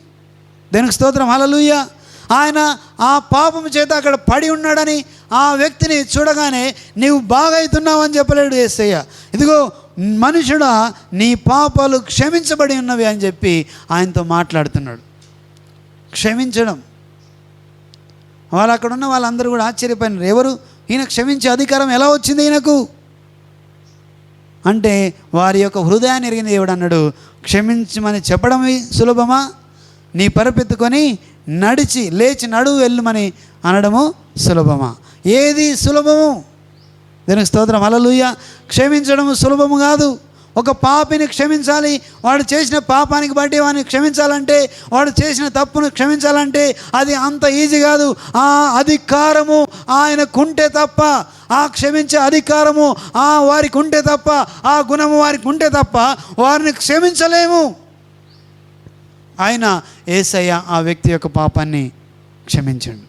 S2: దేనికి స్తోత్రం. హల్లెలూయా. ఆయన ఆ పాపము చేత అక్కడ పడి ఉన్నాడని ఆ వ్యక్తిని చూడగానే నీవు బాగా అవుతున్నావు అని చెప్పలేడు యేసయ్య. ఇదిగో మనుషుడా, నీ పాపాలు క్షమించబడి ఉన్నవి అని చెప్పి ఆయనతో మాట్లాడుతున్నాడు. క్షమించడం. వాళ్ళు అక్కడ ఉన్న వాళ్ళందరూ కూడా ఆశ్చర్యపోయినారు. ఎవరు ఈయన క్షమించే అధికారం ఎలా వచ్చింది ఈయనకు అంటే, వారి యొక్క హృదయాన్ని ఎరిగిన దేవుడు అన్నాడు, క్షమించమని చెప్పడం సులభమా, నీ పరుపెత్తుకొని నడిచి లేచి నడువు వెళ్ళమని అనడము సులభమా? ఏది సులభము? దీనికి స్తోత్రం. హల్లెలూయా. క్షమించడం సులభము కాదు. ఒక పాపిని క్షమించాలి, వాడు చేసిన పాపానికి బట్టి వాడిని క్షమించాలంటే, వాడు చేసిన తప్పును క్షమించాలంటే అది అంత ఈజీ కాదు. ఆ అధికారము ఆయనకుంటే తప్ప, ఆ క్షమించే అధికారము వారికి ఉంటే తప్ప, ఆ గుణము వారికి ఉంటే తప్ప వారిని క్షమించలేము. ఆయన యేసయ్య ఆ వ్యక్తి యొక్క పాపాన్ని క్షమించండు.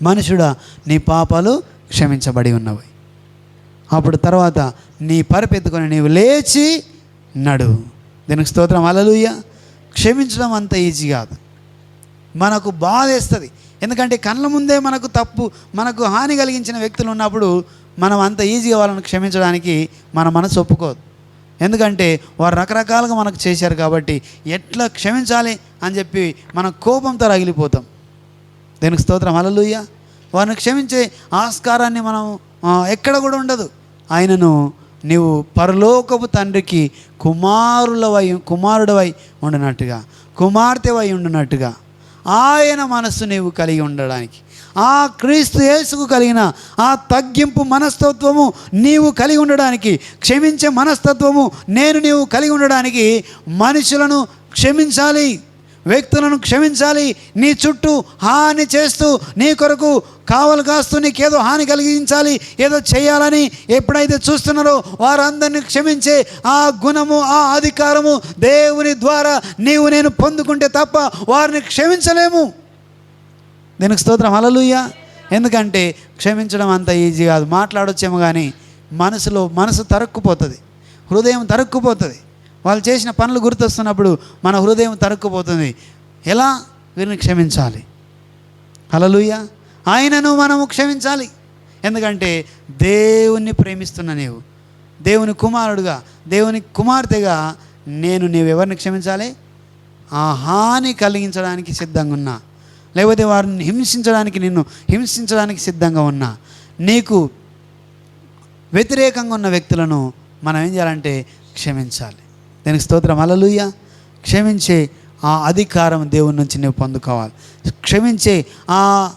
S2: మనుషుడా, నీ పాపాలు క్షమించబడి ఉన్నవి. అప్పుడు తర్వాత నీ పరుపెత్తుకొని నీవు లేచి నడు. దీనికి స్తోత్రం. హల్లెలూయా. క్షమించడం అంత ఈజీ కాదు. మనకు బాధేస్తుంది. ఎందుకంటే కళ్ళ ముందే మనకు తప్పు, మనకు హాని కలిగించిన వ్యక్తులు ఉన్నప్పుడు మనం అంత ఈజీగా వాళ్ళని క్షమించడానికి మన మనసు ఒప్పుకోదు. ఎందుకంటే వారు రకరకాలుగా మనకు చేశారు కాబట్టి ఎట్లా క్షమించాలి అని చెప్పి మన కోపంతో రగిలిపోతాం. దీనికి స్తోత్రం. హల్లెలూయా. వారిని క్షమించే ఆస్కారాన్ని మనం ఎక్కడ కూడా ఉండదు. ఆయనను నీవు పరలోకపు తండ్రికి కుమారుడవై ఉండినట్టుగా, కుమార్తెవై ఉండినట్టుగా ఆయన మనస్సు నీవు కలిగి ఉండడానికి, ఆ క్రీస్తు యేసుకు కలిగిన ఆ తగ్గింపు మనస్తత్వము నీవు కలిగి ఉండడానికి, క్షమించే మనస్తత్వము నీవు కలిగి ఉండడానికి మనుషులను క్షమించాలి, వ్యక్తులను క్షమించాలి. నీ చుట్టూ హాని చేస్తూ నీ కొరకు కావలు కాస్తూ నీకేదో హాని కలిగించాలి, ఏదో చేయాలని ఎప్పుడైతే చూస్తున్నారో వారందరినీ క్షమించే ఆ గుణము, ఆ అధికారము దేవుని ద్వారా నేను పొందుకుంటే తప్ప వారిని క్షమించలేము. దీనికి స్తోత్రం. హల్లెలూయా. ఎందుకంటే క్షమించడం అంత ఈజీ కాదు. మాట్లాడొచ్చేమో కానీ మనసు తరుక్కుపోతుంది, హృదయం తరుక్కుపోతుంది. వాళ్ళు చేసిన పనులు గుర్తొస్తున్నప్పుడు మన హృదయం తరుక్కుపోతుంది. ఎలా? వీరిని క్షమించాలి. హల్లెలూయా. ఆయనను మనము క్షమించాలి. ఎందుకంటే దేవుణ్ణి ప్రేమిస్తున్న నీవు, దేవుని కుమారుడుగా, దేవుని కుమార్తెగా నీవెవరిని క్షమించాలి? ఆ హాని కలిగించడానికి సిద్ధంగా ఉన్నా, లేకపోతే వారిని నిన్ను హింసించడానికి సిద్ధంగా ఉన్నా, నీకు వ్యతిరేకంగా ఉన్న వ్యక్తులను మనం ఏం చేయాలంటే క్షమించాలి. దీనికి స్తోత్రం. హల్లెలూయా. క్షమించే ఆ అధికారం దేవుని నుంచి నువ్వు పొందుకోవాలి. క్షమించే ఆ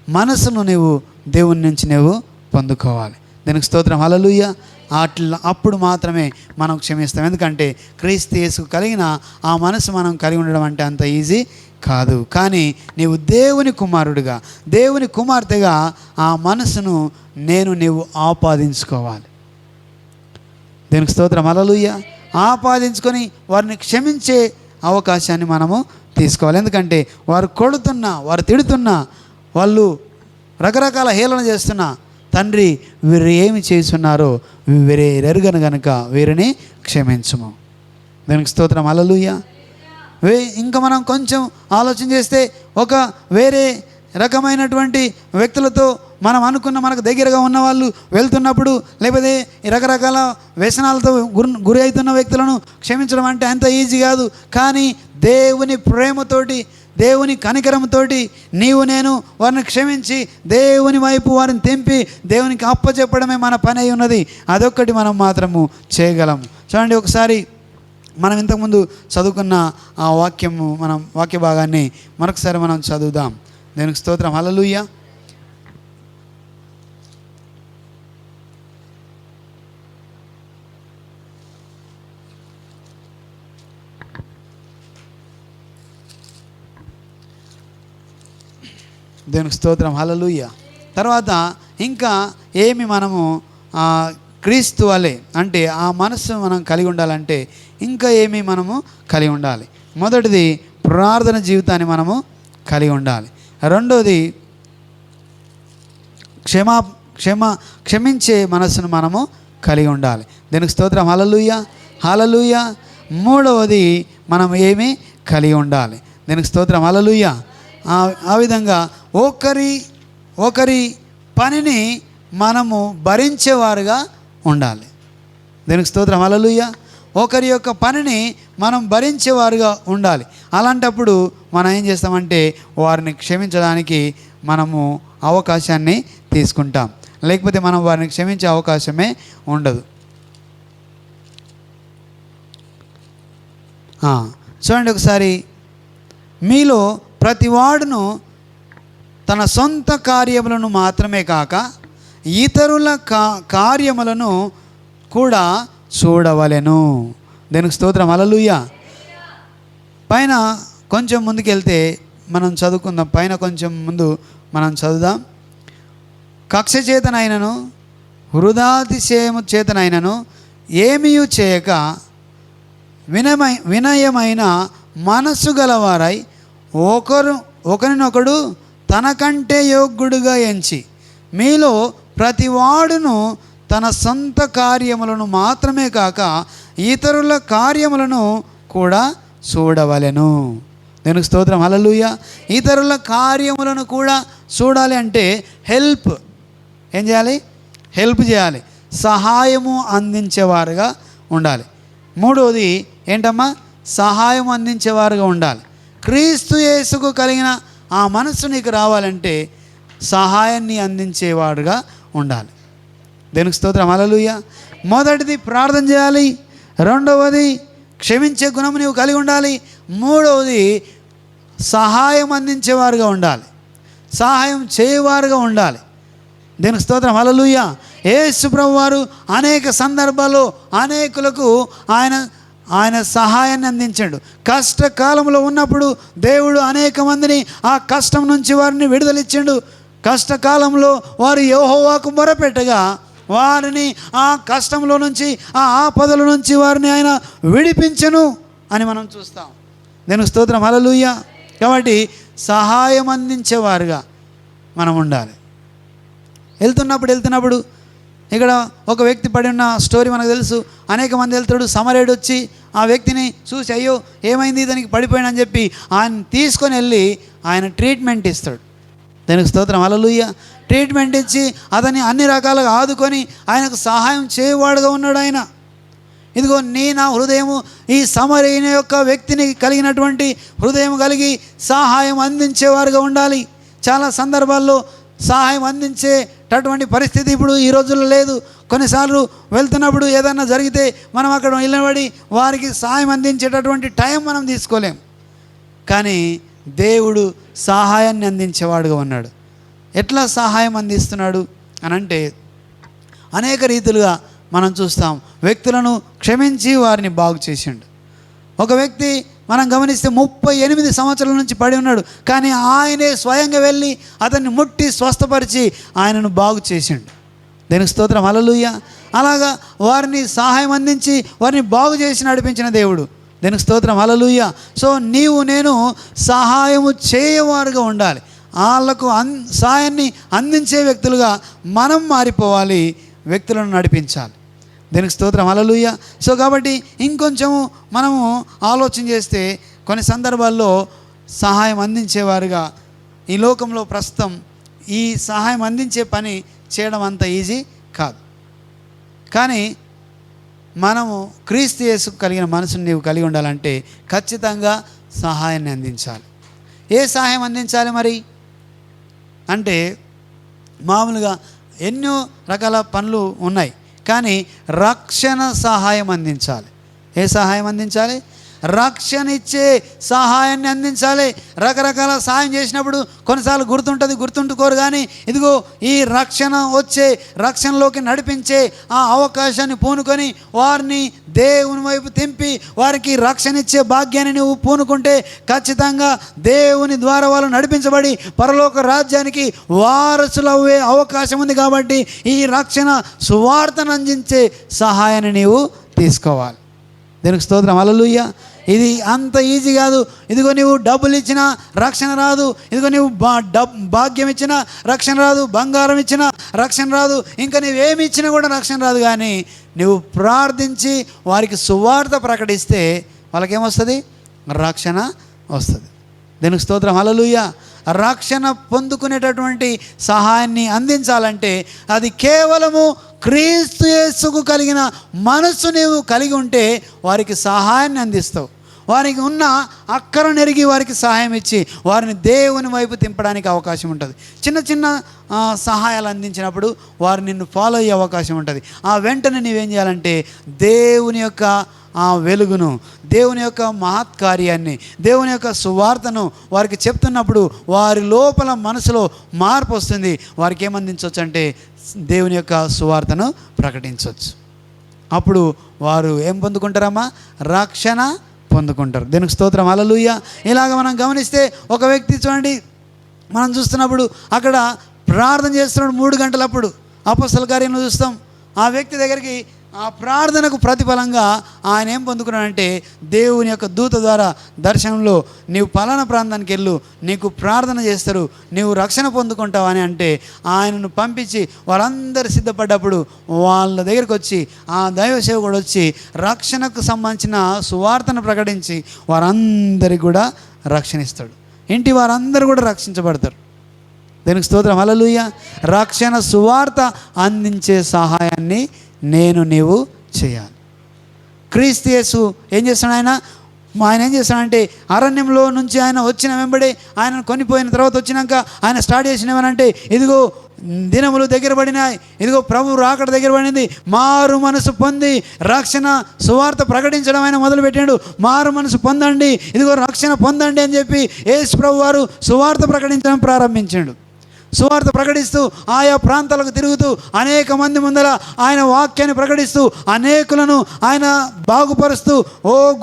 S2: మనసును దేవుని నుంచి పొందుకోవాలి. దీనికి స్తోత్రం. హల్లెలూయా. అప్పుడు మాత్రమే మనం క్షమిస్తాం. ఎందుకంటే క్రీస్తు యేసుకు కలిగిన ఆ మనసు మనం కలిగి ఉండడం అంటే అంత ఈజీ కాదు. కానీ నీవు దేవుని కుమారుడిగా, దేవుని కుమార్తెగా ఆ మనసును నీవు ఆపాదించుకోవాలి. దేవునికి స్తోత్రం. హల్లెలూయా. ఆపాదించుకొని వారిని క్షమించే అవకాశాన్ని మనము తీసుకోవాలి. ఎందుకంటే వారు కొడుతున్నా, వారు తిడుతున్నా, వాళ్ళు రకరకాల హేళన చేస్తున్నా, తండ్రి వీరు ఏమి చేస్తున్నారో వీరెరుగను గనుక వీరిని క్షమించుము. దానికి స్తోత్రం. హల్లెలూయా. ఇంకా మనం కొంచెం ఆలోచన చేస్తే ఒక వేరే రకమైనటువంటి వ్యక్తులతో మనం అనుకున్న మనకు దగ్గరగా ఉన్న వాళ్ళు వెళ్తున్నప్పుడు, లేకపోతే రకరకాల వ్యసనాలతో గురి అవుతున్న వ్యక్తులను క్షమించడం అంటే అంత ఈజీ కాదు. కానీ దేవుని ప్రేమతోటి, దేవుని కనికరంతోటి నేను వారిని క్షమించి దేవుని వైపు వారిని తెంపి దేవునికి అప్పచెప్పడమే మన పని అయి ఉన్నది. అదొక్కటి మనం మాత్రము చేయగలం. చూడండి, ఒకసారి మనం ఇంతకుముందు చదువుకున్న ఆ వాక్య భాగాన్ని మరొకసారి మనం చదువుదాం. దేవునికి స్తోత్రం. హల్లెలూయా. దేవునికి స్తోత్రం. హల్లెలూయా. తర్వాత ఇంకా ఏమి మనము క్రీస్తు వలె అంటే ఆ మనస్సు మనం కలిగి ఉండాలంటే ఇంకా ఏమి మనము కలిగి ఉండాలి? మొదటిది ప్రార్థన జీవితాన్ని మనము కలిగి ఉండాలి. రెండోది క్షమించే మనస్సును మనము కలిగి ఉండాలి. దీనికి స్తోత్రం. హల్లెలూయా. హల్లెలూయా. మూడవది మనం ఏమి కలిగి ఉండాలి? దీనికి స్తోత్రం. హల్లెలూయా. ఆ విధంగా ఒకరి పనిని మనము భరించేవారుగా ఉండాలి. దీనికి స్తోత్రం. హల్లెలూయా. ఒకరి యొక్క పనిని మనం భరించేవారుగా ఉండాలి. అలాంటప్పుడు మనం ఏం చేస్తామంటే వారిని క్షమించడానికి మనము అవకాశాన్ని తీసుకుంటాం. లేకపోతే మనం వారిని క్షమించే అవకాశమే ఉండదు. చూడండి, ఒకసారి మీలో ప్రతివాడును తన సొంత కార్యములను మాత్రమే కాక ఇతరుల కార్యములను కూడా చూడవలెను. దీనికి స్తోత్రం. హల్లెలూయా. పైన కొంచెం ముందుకెళ్తే మనం చదువుకుందాం. పైన కొంచెం ముందు మనం చదువుదాం. కక్ష చేతనైనను హృదాతిశయము చేతనైనను ఏమీయు చేయక వినయమైన మనస్సు గలవారై ఒకరినొకడు తనకంటే యోగ్యుడుగా ఎంచి మీలో ప్రతివాడును తన సొంత కార్యములను మాత్రమే కాక ఇతరుల కార్యములను కూడా చూడవలెను. దీనికి స్తోత్రం. హల్లెలూయా. ఇతరుల కార్యములను కూడా చూడాలి అంటే ఏం చేయాలి? హెల్ప్ చేయాలి. సహాయము అందించేవారుగా ఉండాలి. మూడవది ఏంటమ్మా? సహాయం అందించేవారుగా ఉండాలి. క్రీస్తు యేసుకు కలిగిన ఆ మనస్సు నీకు రావాలంటే సహాయాన్ని అందించేవాడుగా ఉండాలి. దీనికి స్తోత్రం. హల్లెలూయా. మొదటిది ప్రార్థన చేయాలి. రెండవది క్షమించే గుణము నీవు కలిగి ఉండాలి. మూడవది సహాయం అందించేవారుగా ఉండాలి, సహాయం చేయవారుగా ఉండాలి. దీనికి స్తోత్రం. హల్లెలూయా. యేసు ప్రభువారు అనేక సందర్భాల్లో అనేకులకు ఆయన సహాయాన్ని అందించాడు. కష్టకాలంలో ఉన్నప్పుడు దేవుడు అనేక మందిని ఆ కష్టం నుంచి వారిని విడుదలిచ్చాడు. కష్టకాలంలో వారు యెహోవాకు మొరపెట్టగా వారిని ఆ కష్టంలో నుంచి, ఆ ఆపదల నుంచి వారిని ఆయన విడిపించెను అని మనం చూస్తాం. దీనికి స్తోత్రం. హల్లెలూయా. కాబట్టి సహాయం అందించేవారుగా మనం ఉండాలి. వెళ్తున్నప్పుడు ఇక్కడ ఒక వ్యక్తి పడి ఉన్న స్టోరీ మనకు తెలుసు. అనేక మంది వెళ్తాడు. సమరేడు వచ్చి ఆ వ్యక్తిని చూసి అయ్యో ఏమైంది దానికి పడిపోయానని చెప్పి ఆయన తీసుకొని వెళ్ళి ఆయన ట్రీట్మెంట్ ఇస్తాడు. దానికి స్తోత్రం. హల్లెలూయా. ట్రీట్మెంట్ ఇచ్చి అతన్ని అన్ని రకాలుగా ఆదుకొని ఆయనకు సహాయం చేయవాడుగా ఉన్నాడు ఆయన. ఇదిగో నా హృదయము ఈ సమరయుని యొక్క వ్యక్తిని కలిగినటువంటి హృదయం కలిగి సహాయం అందించేవారుగా ఉండాలి. చాలా సందర్భాల్లో సహాయం అందించేటటువంటి పరిస్థితి ఇప్పుడు ఈ రోజుల్లో లేదు. కొన్నిసార్లు వెళ్తున్నప్పుడు ఏదన్నా జరిగితే మనం అక్కడ నిలబడి వారికి సహాయం అందించేటటువంటి టైం మనం తీసుకోలేం. కానీ దేవుడు సహాయాన్ని అందించేవాడుగా ఉన్నాడు. ఎట్లా సహాయం అందిస్తున్నాడు అని అంటే అనేక రీతులుగా మనం చూస్తాం. వ్యక్తులను క్షమించి వారిని బాగు చేసిండు. ఒక వ్యక్తి మనం గమనిస్తే 38 సంవత్సరాల నుంచి పడి ఉన్నాడు, కానీ ఆయనే స్వయంగా వెళ్ళి అతన్ని ముట్టి స్వస్థపరిచి ఆయనను బాగు చేసిండు. దేనికి స్తోత్రం, హల్లెలూయా. అలాగా వారిని సహాయం అందించి వారిని బాగు చేసి నడిపించిన దేవుడు. దేనికి స్తోత్రం, హల్లెలూయా. సో నీవు నేను సహాయము చేయవారుగా ఉండాలి. వాళ్ళకు సహాయాన్ని అందించే వ్యక్తులుగా మనం మారిపోవాలి, వ్యక్తులను నడిపించాలి. దీనికి స్తోత్రం, హల్లెలూయా. సో కాబట్టి ఇంకొంచెము మనము ఆలోచన చేస్తే కొన్ని సందర్భాల్లో సహాయం అందించేవారుగా ఈ లోకంలో ప్రస్తుతం ఈ సహాయం అందించే పని చేయడం అంత ఈజీ కాదు. కానీ మనము క్రీస్తు యేసుకు కలిగిన మనసును నీవు కలిగి ఉండాలంటే ఖచ్చితంగా సహాయాన్ని అందించాలి. ఏ సహాయం అందించాలి మరి అంటే, మామూలుగా ఎన్నో రకాల పనులు ఉన్నాయి, కానీ రక్షణ సహాయం అందించాలి. ఏ సహాయం అందించాలి? రక్షణ ఇచ్చే సహాయాన్ని అందించాలి. రకరకాల సహాయం చేసినప్పుడు కొన్నిసార్లు గుర్తుంటుకోరు, కానీ ఇదిగో ఈ రక్షణలోకి నడిపించే ఆ అవకాశాన్ని పూనుకొని వారిని దేవుని వైపు తెంపి వారికి రక్షణ ఇచ్చే భాగ్యాన్ని నువ్వు పూనుకుంటే ఖచ్చితంగా దేవుని ద్వారా వాళ్ళు నడిపించబడి పరలోక రాజ్యానికి వారసులవ్వే అవకాశం ఉంది. కాబట్టి ఈ రక్షణ సువార్తను అందించే సహాయాన్ని నీవు తీసుకోవాలి. దీనికి స్తోత్రం, హల్లెలూయా. ఇది అంత ఈజీ కాదు. ఇదిగో నీవు డబ్బులు ఇచ్చినా రక్షణ రాదు, ఇదిగో నీవు భాగ్యం ఇచ్చినా రక్షణ రాదు, బంగారం ఇచ్చినా రక్షణ రాదు, ఇంకా నీవేమి ఇచ్చినా కూడా రక్షణ రాదు. కానీ నువ్వు ప్రార్థించి వారికి సువార్త ప్రకటిస్తే వాళ్ళకేమొస్తుంది? రక్షణ వస్తుంది. దీనికి స్తోత్రం, హల్లెలూయా. రక్షణ పొందుకునేటటువంటి సహాయాన్ని అందించాలంటే అది కేవలము క్రీస్తు యేసుకు కలిగిన మనస్సు నీవు కలిగి ఉంటే వారికి సహాయాన్ని అందిస్తావు. వారికి ఉన్న అక్కరను ఎరిగి వారికి సహాయం ఇచ్చి వారిని దేవుని వైపు తింపడానికి అవకాశం ఉంటుంది. చిన్న చిన్న సహాయాలు అందించినప్పుడు వారు నిన్ను ఫాలో అయ్యే అవకాశం ఉంటుంది. ఆ వెంటనే నీవేం చేయాలంటే దేవుని యొక్క ఆ వెలుగును, దేవుని యొక్క మహత్కార్యాన్ని, దేవుని యొక్క సువార్తను వారికి చెప్తున్నప్పుడు వారి లోపల మనసులో మార్పు వస్తుంది. వారికి ఏమందించవచ్చు అంటే దేవుని యొక్క సువార్తను ప్రకటించవచ్చు. అప్పుడు వారు ఏం పొందుకుంటారమ్మా? రక్షణ పొందుకుంటారు. దీనికి స్తోత్రం, హల్లెలూయా. ఇలాగ మనం గమనిస్తే ఒక వ్యక్తి చూడండి, మనం చూస్తున్నప్పుడు అక్కడ ప్రార్థన చేస్తున్నాడు 3 గంటలప్పుడు అపొస్తలుల కార్యంలో చూస్తాం. ఆ వ్యక్తి దగ్గరికి ఆ ప్రార్థనకు ప్రతిఫలంగా ఆయన ఏం పొందుకున్నాడంటే దేవుని యొక్క దూత ద్వారా దర్శనంలో నీవు పలానా ప్రాంతానికి వెళ్ళు, నీకు ప్రార్థన చేస్తారు, నీవు రక్షణ పొందుకుంటావు అని అంటే ఆయనను పంపించి వాళ్ళందరూ సిద్ధపడ్డప్పుడు వాళ్ళ దగ్గరికి వచ్చి ఆ దైవ సేవకుడు వచ్చి రక్షణకు సంబంధించిన సువార్తను ప్రకటించి వారందరికీ కూడా రక్షణ ఇస్తాడు. ఇంటి వారందరూ కూడా రక్షించబడతారు. దీనికి స్తోత్రం, హల్లెలూయా. రక్షణ సువార్త అందించే సహాయాన్ని నీవు చేయాలి. క్రీస్తు యేసు ఏం చేస్తాడు? ఆయన ఏం చేస్తాడంటే అరణ్యంలో నుంచి ఆయన వచ్చిన వెంబడే ఆయన కొనిపోయిన తర్వాత వచ్చినాక ఆయన స్టార్ట్ చేసినవనంటే ఇదిగో దినములు దగ్గర పడినాయి, ఇదిగో ప్రభు రాకడ దగ్గర పడింది, మారు మనసు పొంది రక్షణ సువార్త ప్రకటించడం ఆయన మొదలుపెట్టాడు. మారు మనసు పొందండి, ఇదిగో రక్షణ పొందండి అని చెప్పి యేసు ప్రభు వారు సువార్త ప్రకటించడం ప్రారంభించాడు. సువార్త ప్రకటిస్తూ ఆయా ప్రాంతాలకు తిరుగుతూ అనేక మంది ముందర ఆయన వాక్యాన్ని ప్రకటిస్తూ అనేకులను ఆయన బాగుపరుస్తూ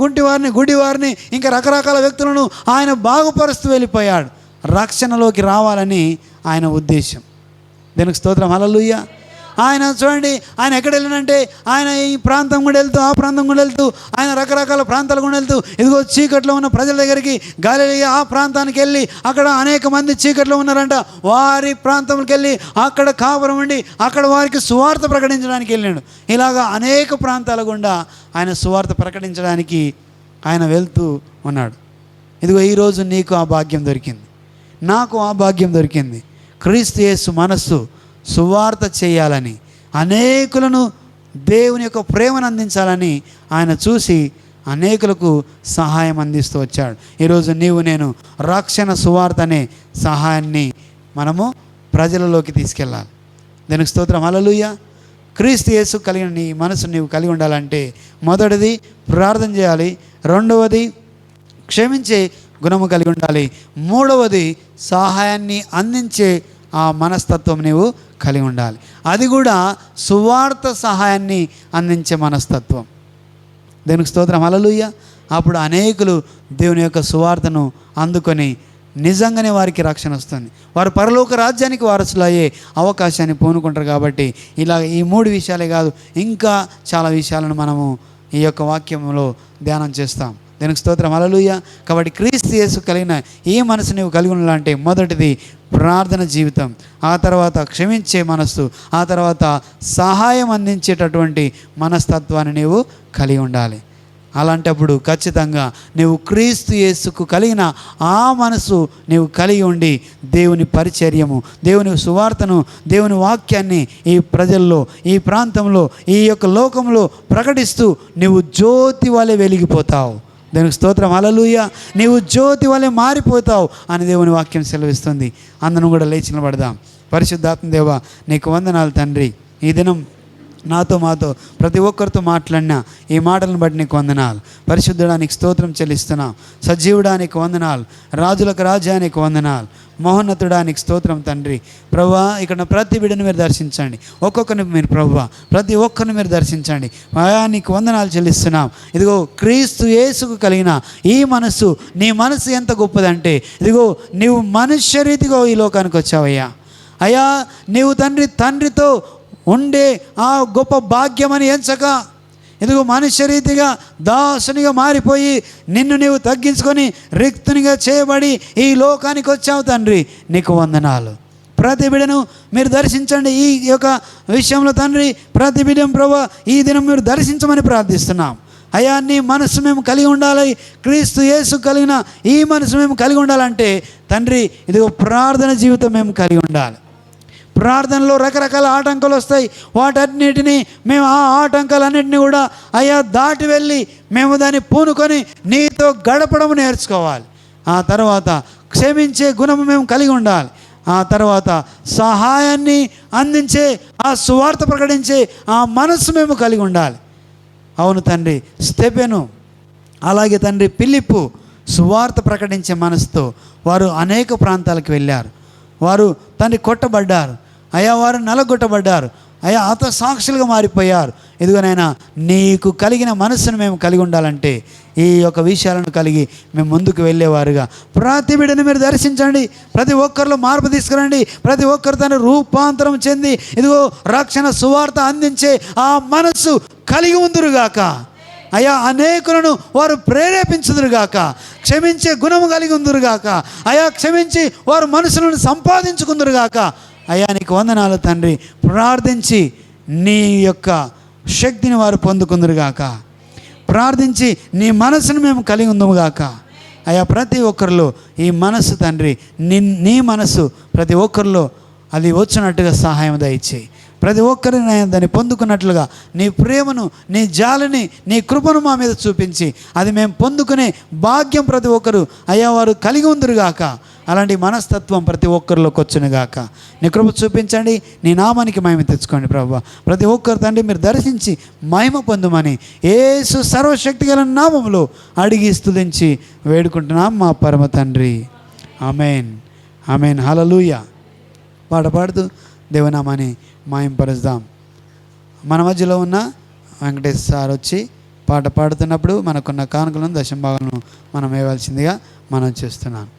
S2: గుంటివారిని, గుడివారిని, ఇంకా రకరకాల వ్యక్తులను ఆయన బాగుపరుస్తూ వెళ్ళిపోయాడు. రక్షణలోకి రావాలని ఆయన ఉద్దేశం. దీనికి స్తోత్రం, హల్లెలూయా. ఆయన చూడండి, ఆయన ఎక్కడ వెళ్ళినంటే ఆయన ఈ ప్రాంతం కూడా వెళ్తూ ఆ ప్రాంతం కూడా వెళ్తూ ఆయన రకరకాల ప్రాంతాలు కూడా వెళ్తూ ఇదిగో చీకట్లో ఉన్న ప్రజల దగ్గరికి గలిలయ ఆ ప్రాంతానికి వెళ్ళి అక్కడ అనేక మంది చీకట్లో ఉన్నారంట, వారి ప్రాంతంకి వెళ్ళి అక్కడ కాపురం ఉండి అక్కడ వారికి సువార్త ప్రకటించడానికి వెళ్ళాడు. ఇలాగా అనేక ప్రాంతాల గుండా ఆయన సువార్త ప్రకటించడానికి ఆయన వెళ్తూ ఉన్నాడు. ఇదిగో ఈరోజు నీకు ఆ భాగ్యం దొరికింది, నాకు ఆ భాగ్యం దొరికింది. క్రీస్తు యేసు మనస్సు సువార్త చేయాలని, అనేకులను దేవుని యొక్క ప్రేమను అందించాలని ఆయన చూసి అనేకులకు సహాయం అందిస్తూ వచ్చాడు. ఈరోజు నీవు నేను రక్షణ సువార్త అనే సహాయాన్ని మనము ప్రజలలోకి తీసుకెళ్ళాలి. దీనికి స్తోత్రం, హల్లెలూయా. క్రీస్తు యేసు కలిగిన నీ మనసు నీవు కలిగి ఉండాలంటే మొదటిది ప్రార్థన చేయాలి, రెండవది క్షమించే గుణము కలిగి ఉండాలి, మూడవది సహాయాన్ని అందించే ఆ మనస్తత్వం నీవు కలిగి ఉండాలి. అది కూడా సువార్త సహాయాన్ని అందించే మనస్తత్వం. దేవునికి స్తోత్రం, హల్లెలూయా. అప్పుడు అనేకులు దేవుని యొక్క సువార్తను అందుకొని నిజంగానే వారికి రక్షణ వస్తుంది. వారు పరలోక రాజ్యానికి వారసులు అయ్యే అవకాశాన్ని పూనుకుంటారు. కాబట్టి ఇలా ఈ 3 విషయాలే కాదు, ఇంకా చాలా విషయాలను మనము ఈ యొక్క వాక్యంలో ధ్యానం చేస్తాం. దేవునికి స్తోత్రం, హల్లెలూయా. కాబట్టి క్రీస్తు యేసు కలిగిన ఈ మనసు నీవు కలిగి ఉండాలంటే మొదటిది ప్రార్థన జీవితం, ఆ తర్వాత క్షమించే మనస్సు, ఆ తర్వాత సహాయం అందించేటటువంటి మనస్తత్వాన్ని నీవు కలిగి ఉండాలి. అలాంటప్పుడు ఖచ్చితంగా నీవు క్రీస్తు యేసుకు కలిగిన ఆ మనసు నీవు కలిగి ఉండి దేవుని పరిచర్యము, దేవుని సువార్తను, దేవుని వాక్యాన్ని ఈ ప్రజల్లో, ఈ ప్రాంతంలో, ఈ యొక్క లోకంలో ప్రకటిస్తూ నీవు జ్యోతి వలె వెలిగిపోతావు. దేవునికి స్తోత్రం, హల్లెలూయా. నీవు జ్యోతి వలె మారిపోతావు అని దేవుని వాక్యం సెలవిస్తుంది. అందరం కూడా లేచి నిలబడదాం. పరిశుద్ధాత్మ దేవా, నీకు వందనాలు తండ్రి. ఈ దినం నాతో మాతో ప్రతి ఒక్కరితో మాట్లాడిన ఈ మాటలను బట్టి నీకు వందనాలు. పరిశుద్ధుడానికి స్తోత్రం చెల్లిస్తున్నాం. సజీవుడానికి వందనాలు. రాజులకు రాజ్యానికి వందనాలు. మహోన్నతుడానికి స్తోత్రం తండ్రి. ప్రభువా, ఇక్కడ ప్రతి బిడ్డను మీరు దర్శించండి. ఒక్కొక్కరిని మీరు ప్రభువా, ప్రతి ఒక్కరిని మీరు దర్శించండి. నీకు వందనాలు చెల్లిస్తున్నాం. ఇదిగో క్రీస్తు యేసుకు కలిగిన ఈ మనస్సు, నీ మనసు ఎంత గొప్పదంటే, ఇదిగో నీవు మనుష్య రీతిగా ఈ లోకానికి వచ్చావయ్యా. అయ్యా, నీవు తండ్రితో ఉండే ఆ గొప్ప భాగ్యమని ఎంచక, ఇదిగో మనుష్య రీతిగా దాసునిగా మారిపోయి నిన్ను నీవు తగ్గించుకొని రిక్తునిగా చేయబడి ఈ లోకానికి వచ్చావు తండ్రి. నీకు వందనాలు. ప్రతి బిడ్డను మీరు దర్శించండి. ఈ యొక్క విషయంలో తండ్రి ప్రతి బిడ్డను ప్రభువా ఈ దినం మీరు దర్శించమని ప్రార్థిస్తున్నాం. అయ్యా, నీ మనసు మేము కలిగి ఉండాలి. క్రీస్తు యేసు కలిగిన ఈ మనసు మేము కలిగి ఉండాలంటే తండ్రి ఇదిగో ప్రార్థన జీవితం మేము కలిగి ఉండాలి. ప్రార్థనలో రకరకాల ఆటంకాలు వస్తాయి. వాటన్నిటినీ మేము ఆ ఆటంకాలన్నింటినీ కూడా అయ్యా దాటి వెళ్ళి మేము దాన్ని పూనుకొని నీతో గడపడం నేర్చుకోవాలి. ఆ తర్వాత క్షమించే గుణము మేము కలిగి ఉండాలి. ఆ తర్వాత సహాయాన్ని అందించే, ఆ సువార్త ప్రకటించే ఆ మనస్సు మేము కలిగి ఉండాలి. అవును తండ్రి, స్టెఫెను అలాగే తండ్రి ఫిలిప్పు సువార్త ప్రకటించే మనసుతో వారు అనేక ప్రాంతాలకు వెళ్ళారు. వారు తండ్రి కొట్టబడ్డారు అయ్యా, వారు నలగొట్టబడ్డారు అయ్యా, అత సాక్షులుగా మారిపోయారు. ఇదిగోనైనా నీకు కలిగిన మనస్సును మేము కలిగి ఉండాలంటే ఈ యొక్క విషయాలను కలిగి మేము ముందుకు వెళ్ళేవారుగా ప్రతి బిడ్డను మీరు దర్శించండి. ప్రతి ఒక్కరిలో మార్పు తీసుకురండి. ప్రతి ఒక్కరు తన రూపాంతరం చెంది ఇదిగో రక్షణ సువార్త అందించే ఆ మనస్సు కలిగి ఉందురుగాక. అయ్యా, అనేకులను వారు ప్రేరేపించుదురుగాక. క్షమించే గుణము కలిగి ఉందురుగాక. అయ్యా, క్షమించి వారు మనసులను సంపాదించుకుందురుగాక. అయ్యా, నీకు వందనాలు తండ్రి. ప్రార్థించి నీ యొక్క శక్తిని వారు పొందుకుందురుగాక. ప్రార్థించి నీ మనసును మేము కలిగి ఉందుముగాక. అయ్యా, ప్రతి ఒక్కరిలో ఈ మనసు తండ్రి, నీ మనసు ప్రతి ఒక్కరిలో అది వచ్చినట్టుగా సహాయం దయచేయి. ప్రతి ఒక్కరిని దాన్ని పొందుకున్నట్లుగా నీ ప్రేమను, నీ జాలిని, నీ కృపను మా మీద చూపించి అది మేము పొందుకునే భాగ్యం ప్రతి ఒక్కరు అయ్యా వారు కలిగి ఉందురుగాక. అలాంటి మనస్తత్వం ప్రతి ఒక్కరిలోకి వచ్చునుగాక. నీ కృప చూపించండి. నీ నామానికి మహిమ తెచ్చుకోండి ప్రభువా. ప్రతి ఒక్కరు తండ్రి మీరు దర్శించి మహిమ పొందుమని యేసు సర్వశక్తి గల నామములో అడిగి స్తుతించి వేడుకుంటున్నాం మా పరమ తండ్రి. ఆమేన్, ఆమేన్, హల్లెలూయా. పాట పాడుతూ దేవనామాన్ని మాయింపరుద్దాం. మన మధ్యలో ఉన్న వెంకటేష్ సార్ వచ్చి పాట పాడుతున్నప్పుడు మనకున్న కానుకలను దశంభాగాలను మనం వేయవలసిందిగా మనం చేస్తున్నాను.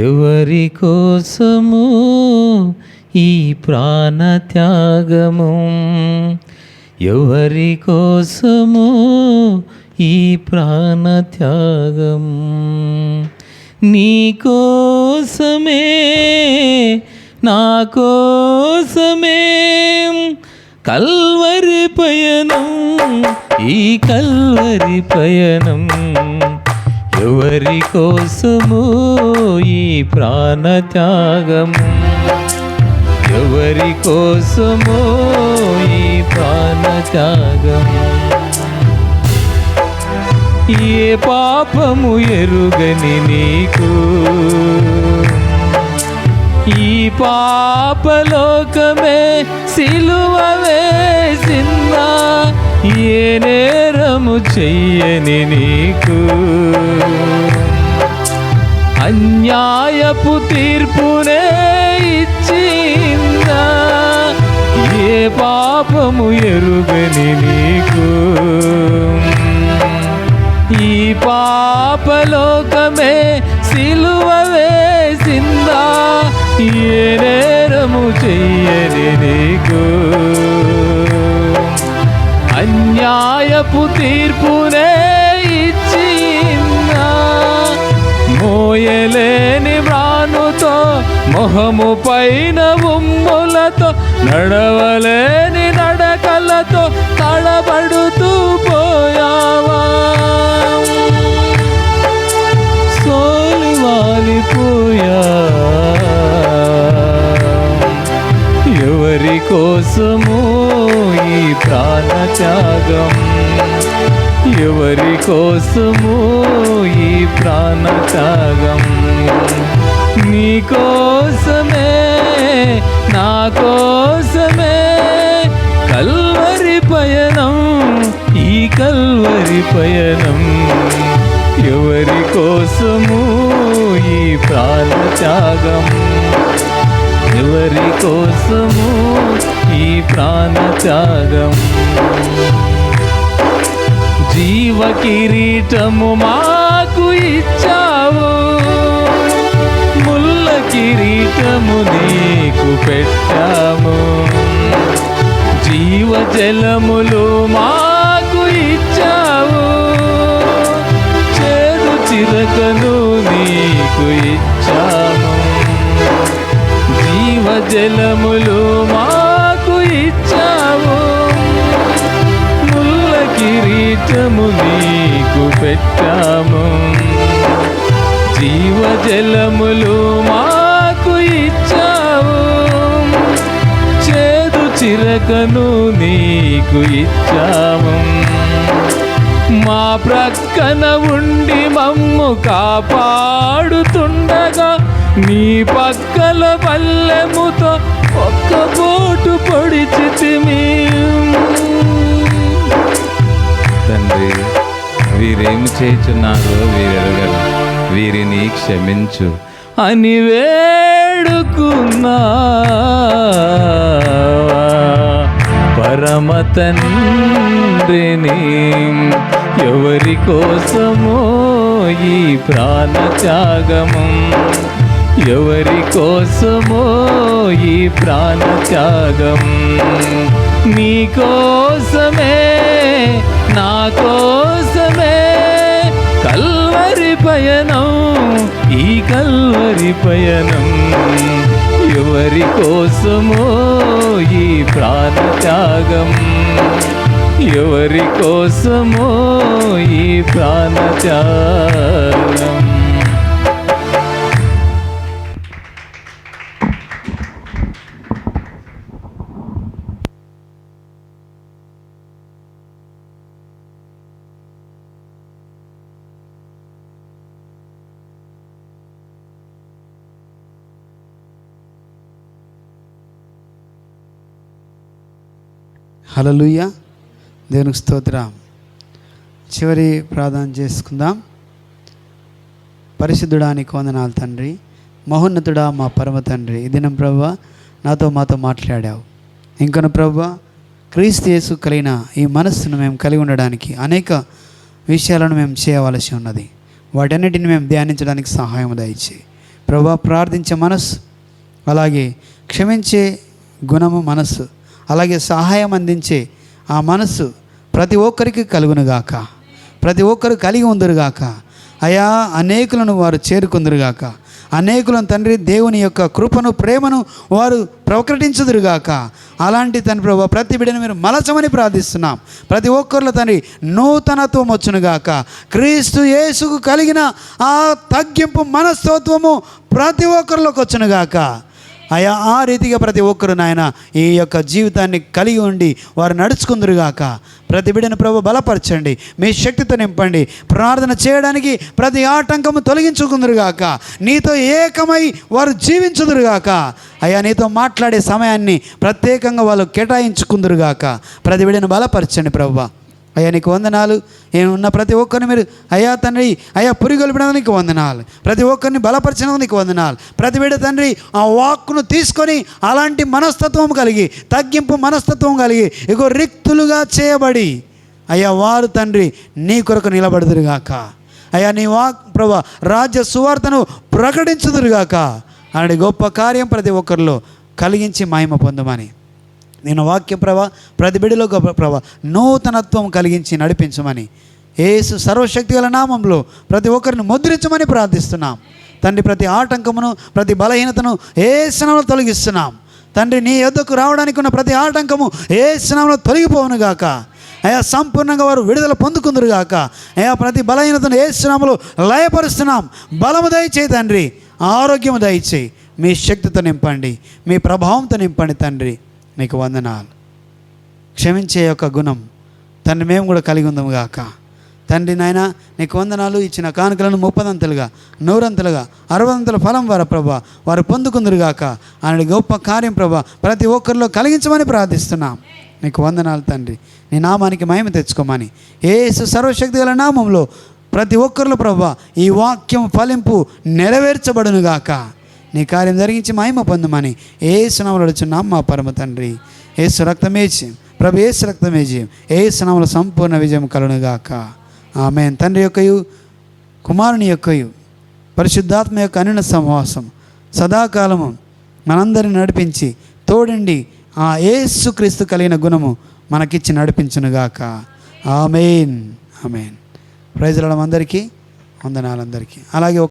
S3: ఎవరి కోసము ఈ ప్రాణత్యాగము, ఎవరి కోసము ఈ ప్రాణత్యాగం, నీ కోసమే నా కోసమే కల్వరి పయనం, ఈ కల్వరి పయనం. ఎవరి కోసము ఈ ప్రాణత్యాగము, ఎవరి కోసము ఈ ప్రాణత్యాగము. ఏ పాపము ఎరుగని నీకు ఈ పాపలోకమే సిలువ వేసిందా, ఏ నేరము చెయ్యని నీకు అన్యాయపు తీర్పునే ఇచ్చిందా, ఏ పాపము ఎరుగని నీకు ఈ పాపలోకమే సిలువ వేసిందా, ఏ నేరము చెయ్యని నీకు అన్యాయపు తీర్పునే ఇచ్చిందా. మోయలేని మ్రానుతో మొహము పైన ఉమ్ములతో నడవలేని నడకలతో తడబడుతూ పోయావా, సోలివాలిపోయా. ఎవరి కోసము ఈ ప్రాణత్యాగం, ఎవరి కోసము ఈ ప్రాణత్యాగం. నీ కోసమే నా కోసమే కల్వరి పయనం, ఈ కల్వరి పయనం. ఎవరి కోసము ఈ ప్రాణత్యాగం, ఎవరి కోసము ఈ ప్రాణత్యాగం. జీవ కిరీటము మాకు ఇచ్చావు, ముల్ల కిరీటము నీకు పెట్టాము. జీవ జలములు మాకు ఇచ్చావు, చేదు చిరకను నీకు ఇచ్చాము. జీవ జలములు మాకు ఇచ్చావు, ముల్ల కిరీటము నీకు పెట్టాము. జీవ జలములు మాకు ఇచ్చావు, చేదు చిరకను నీకు ఇచ్చాము. మా ప్రక్కన ఉండి మమ్ము కాపాడుతుండగా నీ పక్కల పల్లెముతో ఒక్క పోటు పొడిచితిమి. తండ్రి, వీరేమి చేయుచున్నారో వీరెరగరు, వీరిని క్షమించు అని వేడుకున్నా. పరమ తండ్రిని ఎవరి కోసమో ఈ ప్రాణత్యాగము, ఎవరి కోసమో ఈ ప్రాణత్యాగం. నీ కోసమే నా కోసమే కల్వరి పయనం, ఈ కల్వరి పయనం. ఎవరి కోసమో ఈ ప్రాణత్యాగం, ఎవరి కోసమో ఈ ప్రాణత్యాగం.
S2: హల్లెలూయా, దేవునికి స్తోత్రం. చివరి ప్రార్థన చేసుకుందాం. పరిశుద్ధుడా నీకు వందనాలు తండ్రి, మహోన్నతుడా మా పరమ తండ్రి. ఈ దినం ప్రభువా మాతో మాట్లాడావు. ఇంకను ప్రభువా క్రీస్తు యేసు కలిగిన ఈ మనస్సును మేము కలిగి ఉండడానికి అనేక విషయాలను మేము చేయవలసి ఉన్నది. వాటన్నిటిని మేము ధ్యానించడానికి సహాయం దయచేయి ప్రభువా. ప్రార్థించే మనస్సు, అలాగే క్షమించే గుణము మనస్సు, అలాగే సహాయం అందించే ఆ మనస్సు ప్రతి ఒక్కరికి కలుగునుగాక, ప్రతి ఒక్కరు కలిగి ఉందరుగాక. అయా అనేకులను వారు చేరుకుందరుగాక, అనేకులను తండ్రి దేవుని యొక్క కృపను ప్రేమను వారు ప్రకటించుదురుగాక. అలాంటి తండ్రి ప్రభు ప్రతి బిడ్డను మీరు మలచమని ప్రార్థిస్తున్నాం. ప్రతి ఒక్కరిలో తండ్రి నూతనత్వం వచ్చునుగాక. క్రీస్తు యేసుకు కలిగిన ఆ తగ్గింపు మనస్తత్వము ప్రతి ఒక్కరిలోకి వచ్చునుగాక. అయా ఆ రీతిగా ప్రతి ఒక్కరు నాయన ఈ యొక్క జీవితాన్ని కలిగి ఉండి వారు నడుచుకుందురుగాక. ప్రతి బిడ్డను ప్రభు బలపరచండి, మీ శక్తితో నింపండి. ప్రార్థన చేయడానికి ప్రతి ఆటంకము తొలగించుకుందురుగాక. నీతో ఏకమై వారు జీవించుదురుగాక. అయ్యా నీతో మాట్లాడే సమయాన్ని ప్రత్యేకంగా వాళ్ళు కేటాయించుకుందురుగాక. ప్రతి బిడ్డను బలపరచండి ప్రభువా. అయ్యా నీకు వందనాలు. ఉన్న ప్రతి ఒక్కరిని మీరు అయ్యా తండ్రి అయ్యా పురిగొల్పినందుకు నీకు వందనాలు. ప్రతి ఒక్కరిని బలపరిచినందుకు నీకు వందనాలు. ప్రతి బిడ్డ తండ్రి ఆ వాక్కును తీసుకొని అలాంటి మనస్తత్వం కలిగి, తగ్గింపు మనస్తత్వం కలిగి, ఇగో రిక్తులుగా చేయబడి అయ్యా వారు తండ్రి నీ కొరకు నిలబడుదురుగాక. అయ్యా నీ ప్రభా రాజ్య సువార్తను ప్రకటించుదురుగాక. అలాంటి గొప్ప కార్యం ప్రతి ఒక్కరిలో కలిగించి మహిమ పొందమని నేను వాక్యం ప్రతి బిడ్డలో గొప్ప నూతనత్వం కలిగించి నడిపించమని యేసు సర్వశక్తి గల నామంలో ప్రతి ఒక్కరిని ముద్రించమని ప్రార్థిస్తున్నాం తండ్రి. ప్రతి ఆటంకమును ప్రతి బలహీనతను యేసు నామములో తొలగిస్తున్నాం తండ్రి. నీ యొద్దకు రావడానికి ఉన్న ప్రతి ఆటంకము యేసు నామములో తొలగిపోవునుగాక. అయా సంపూర్ణంగా వారు విడుదల పొందుకుందురుగాక. అయా ప్రతి బలహీనతను యేసు నామములో లయపరుస్తున్నాం. బలము దయచేయి తండ్రి, ఆరోగ్యము దయచేయి. మీ శక్తితో నింపండి, మీ ప్రభావంతో నింపండి తండ్రి. నీకు వందనాలు. క్షమించే యొక్క గుణం తండ్రి మేము కూడా కలిగి ఉందాము గాక. తండ్రి నాయన నీకు వందనాలు. ఇచ్చిన కానుకలను 30 అంతలుగా 100 అంతలుగా 60 అంతల ఫలం వారు ప్రభా వారు పొందుకుందురుగాక. అలాంటి గొప్ప కార్యం ప్రభా ప్రతి ఒక్కరిలో కలిగించమని ప్రార్థిస్తున్నాం. నీకు వందనాలు తండ్రి. నీ నామానికి మహిమ తెచ్చుకోమని యేసు సర్వశక్తి గల నామంలో ప్రతి ఒక్కరిలో ప్రభా ఈ వాక్యం ఫలింపు నెరవేర్చబడునుగాక. నీ కార్యం జరిగించి మహిమ పొందమని యేసు నామములో అడుగుచున్నాం మా పరమ తండ్రి. యేసు రక్తమే జయం, ప్రభు యేసు రక్తమే జయం. యేసు నామములో సంపూర్ణ విజయం కలుగునుగాక. ఆమేన్. తండ్రి యొక్కయు కుమారుని యొక్కయు పరిశుద్ధాత్మ యొక్క అన్యోన్య సహవాసం సదాకాలము మనందరిని నడిపించి తోడండి ఆ యేసు క్రీస్తు కలిగిన గుణము మనకిచ్చి నడిపించునుగాక. ఆమేన్. ఆమేన్. Praise Lord. అందరికీ వందనాలందరికీ. అలాగే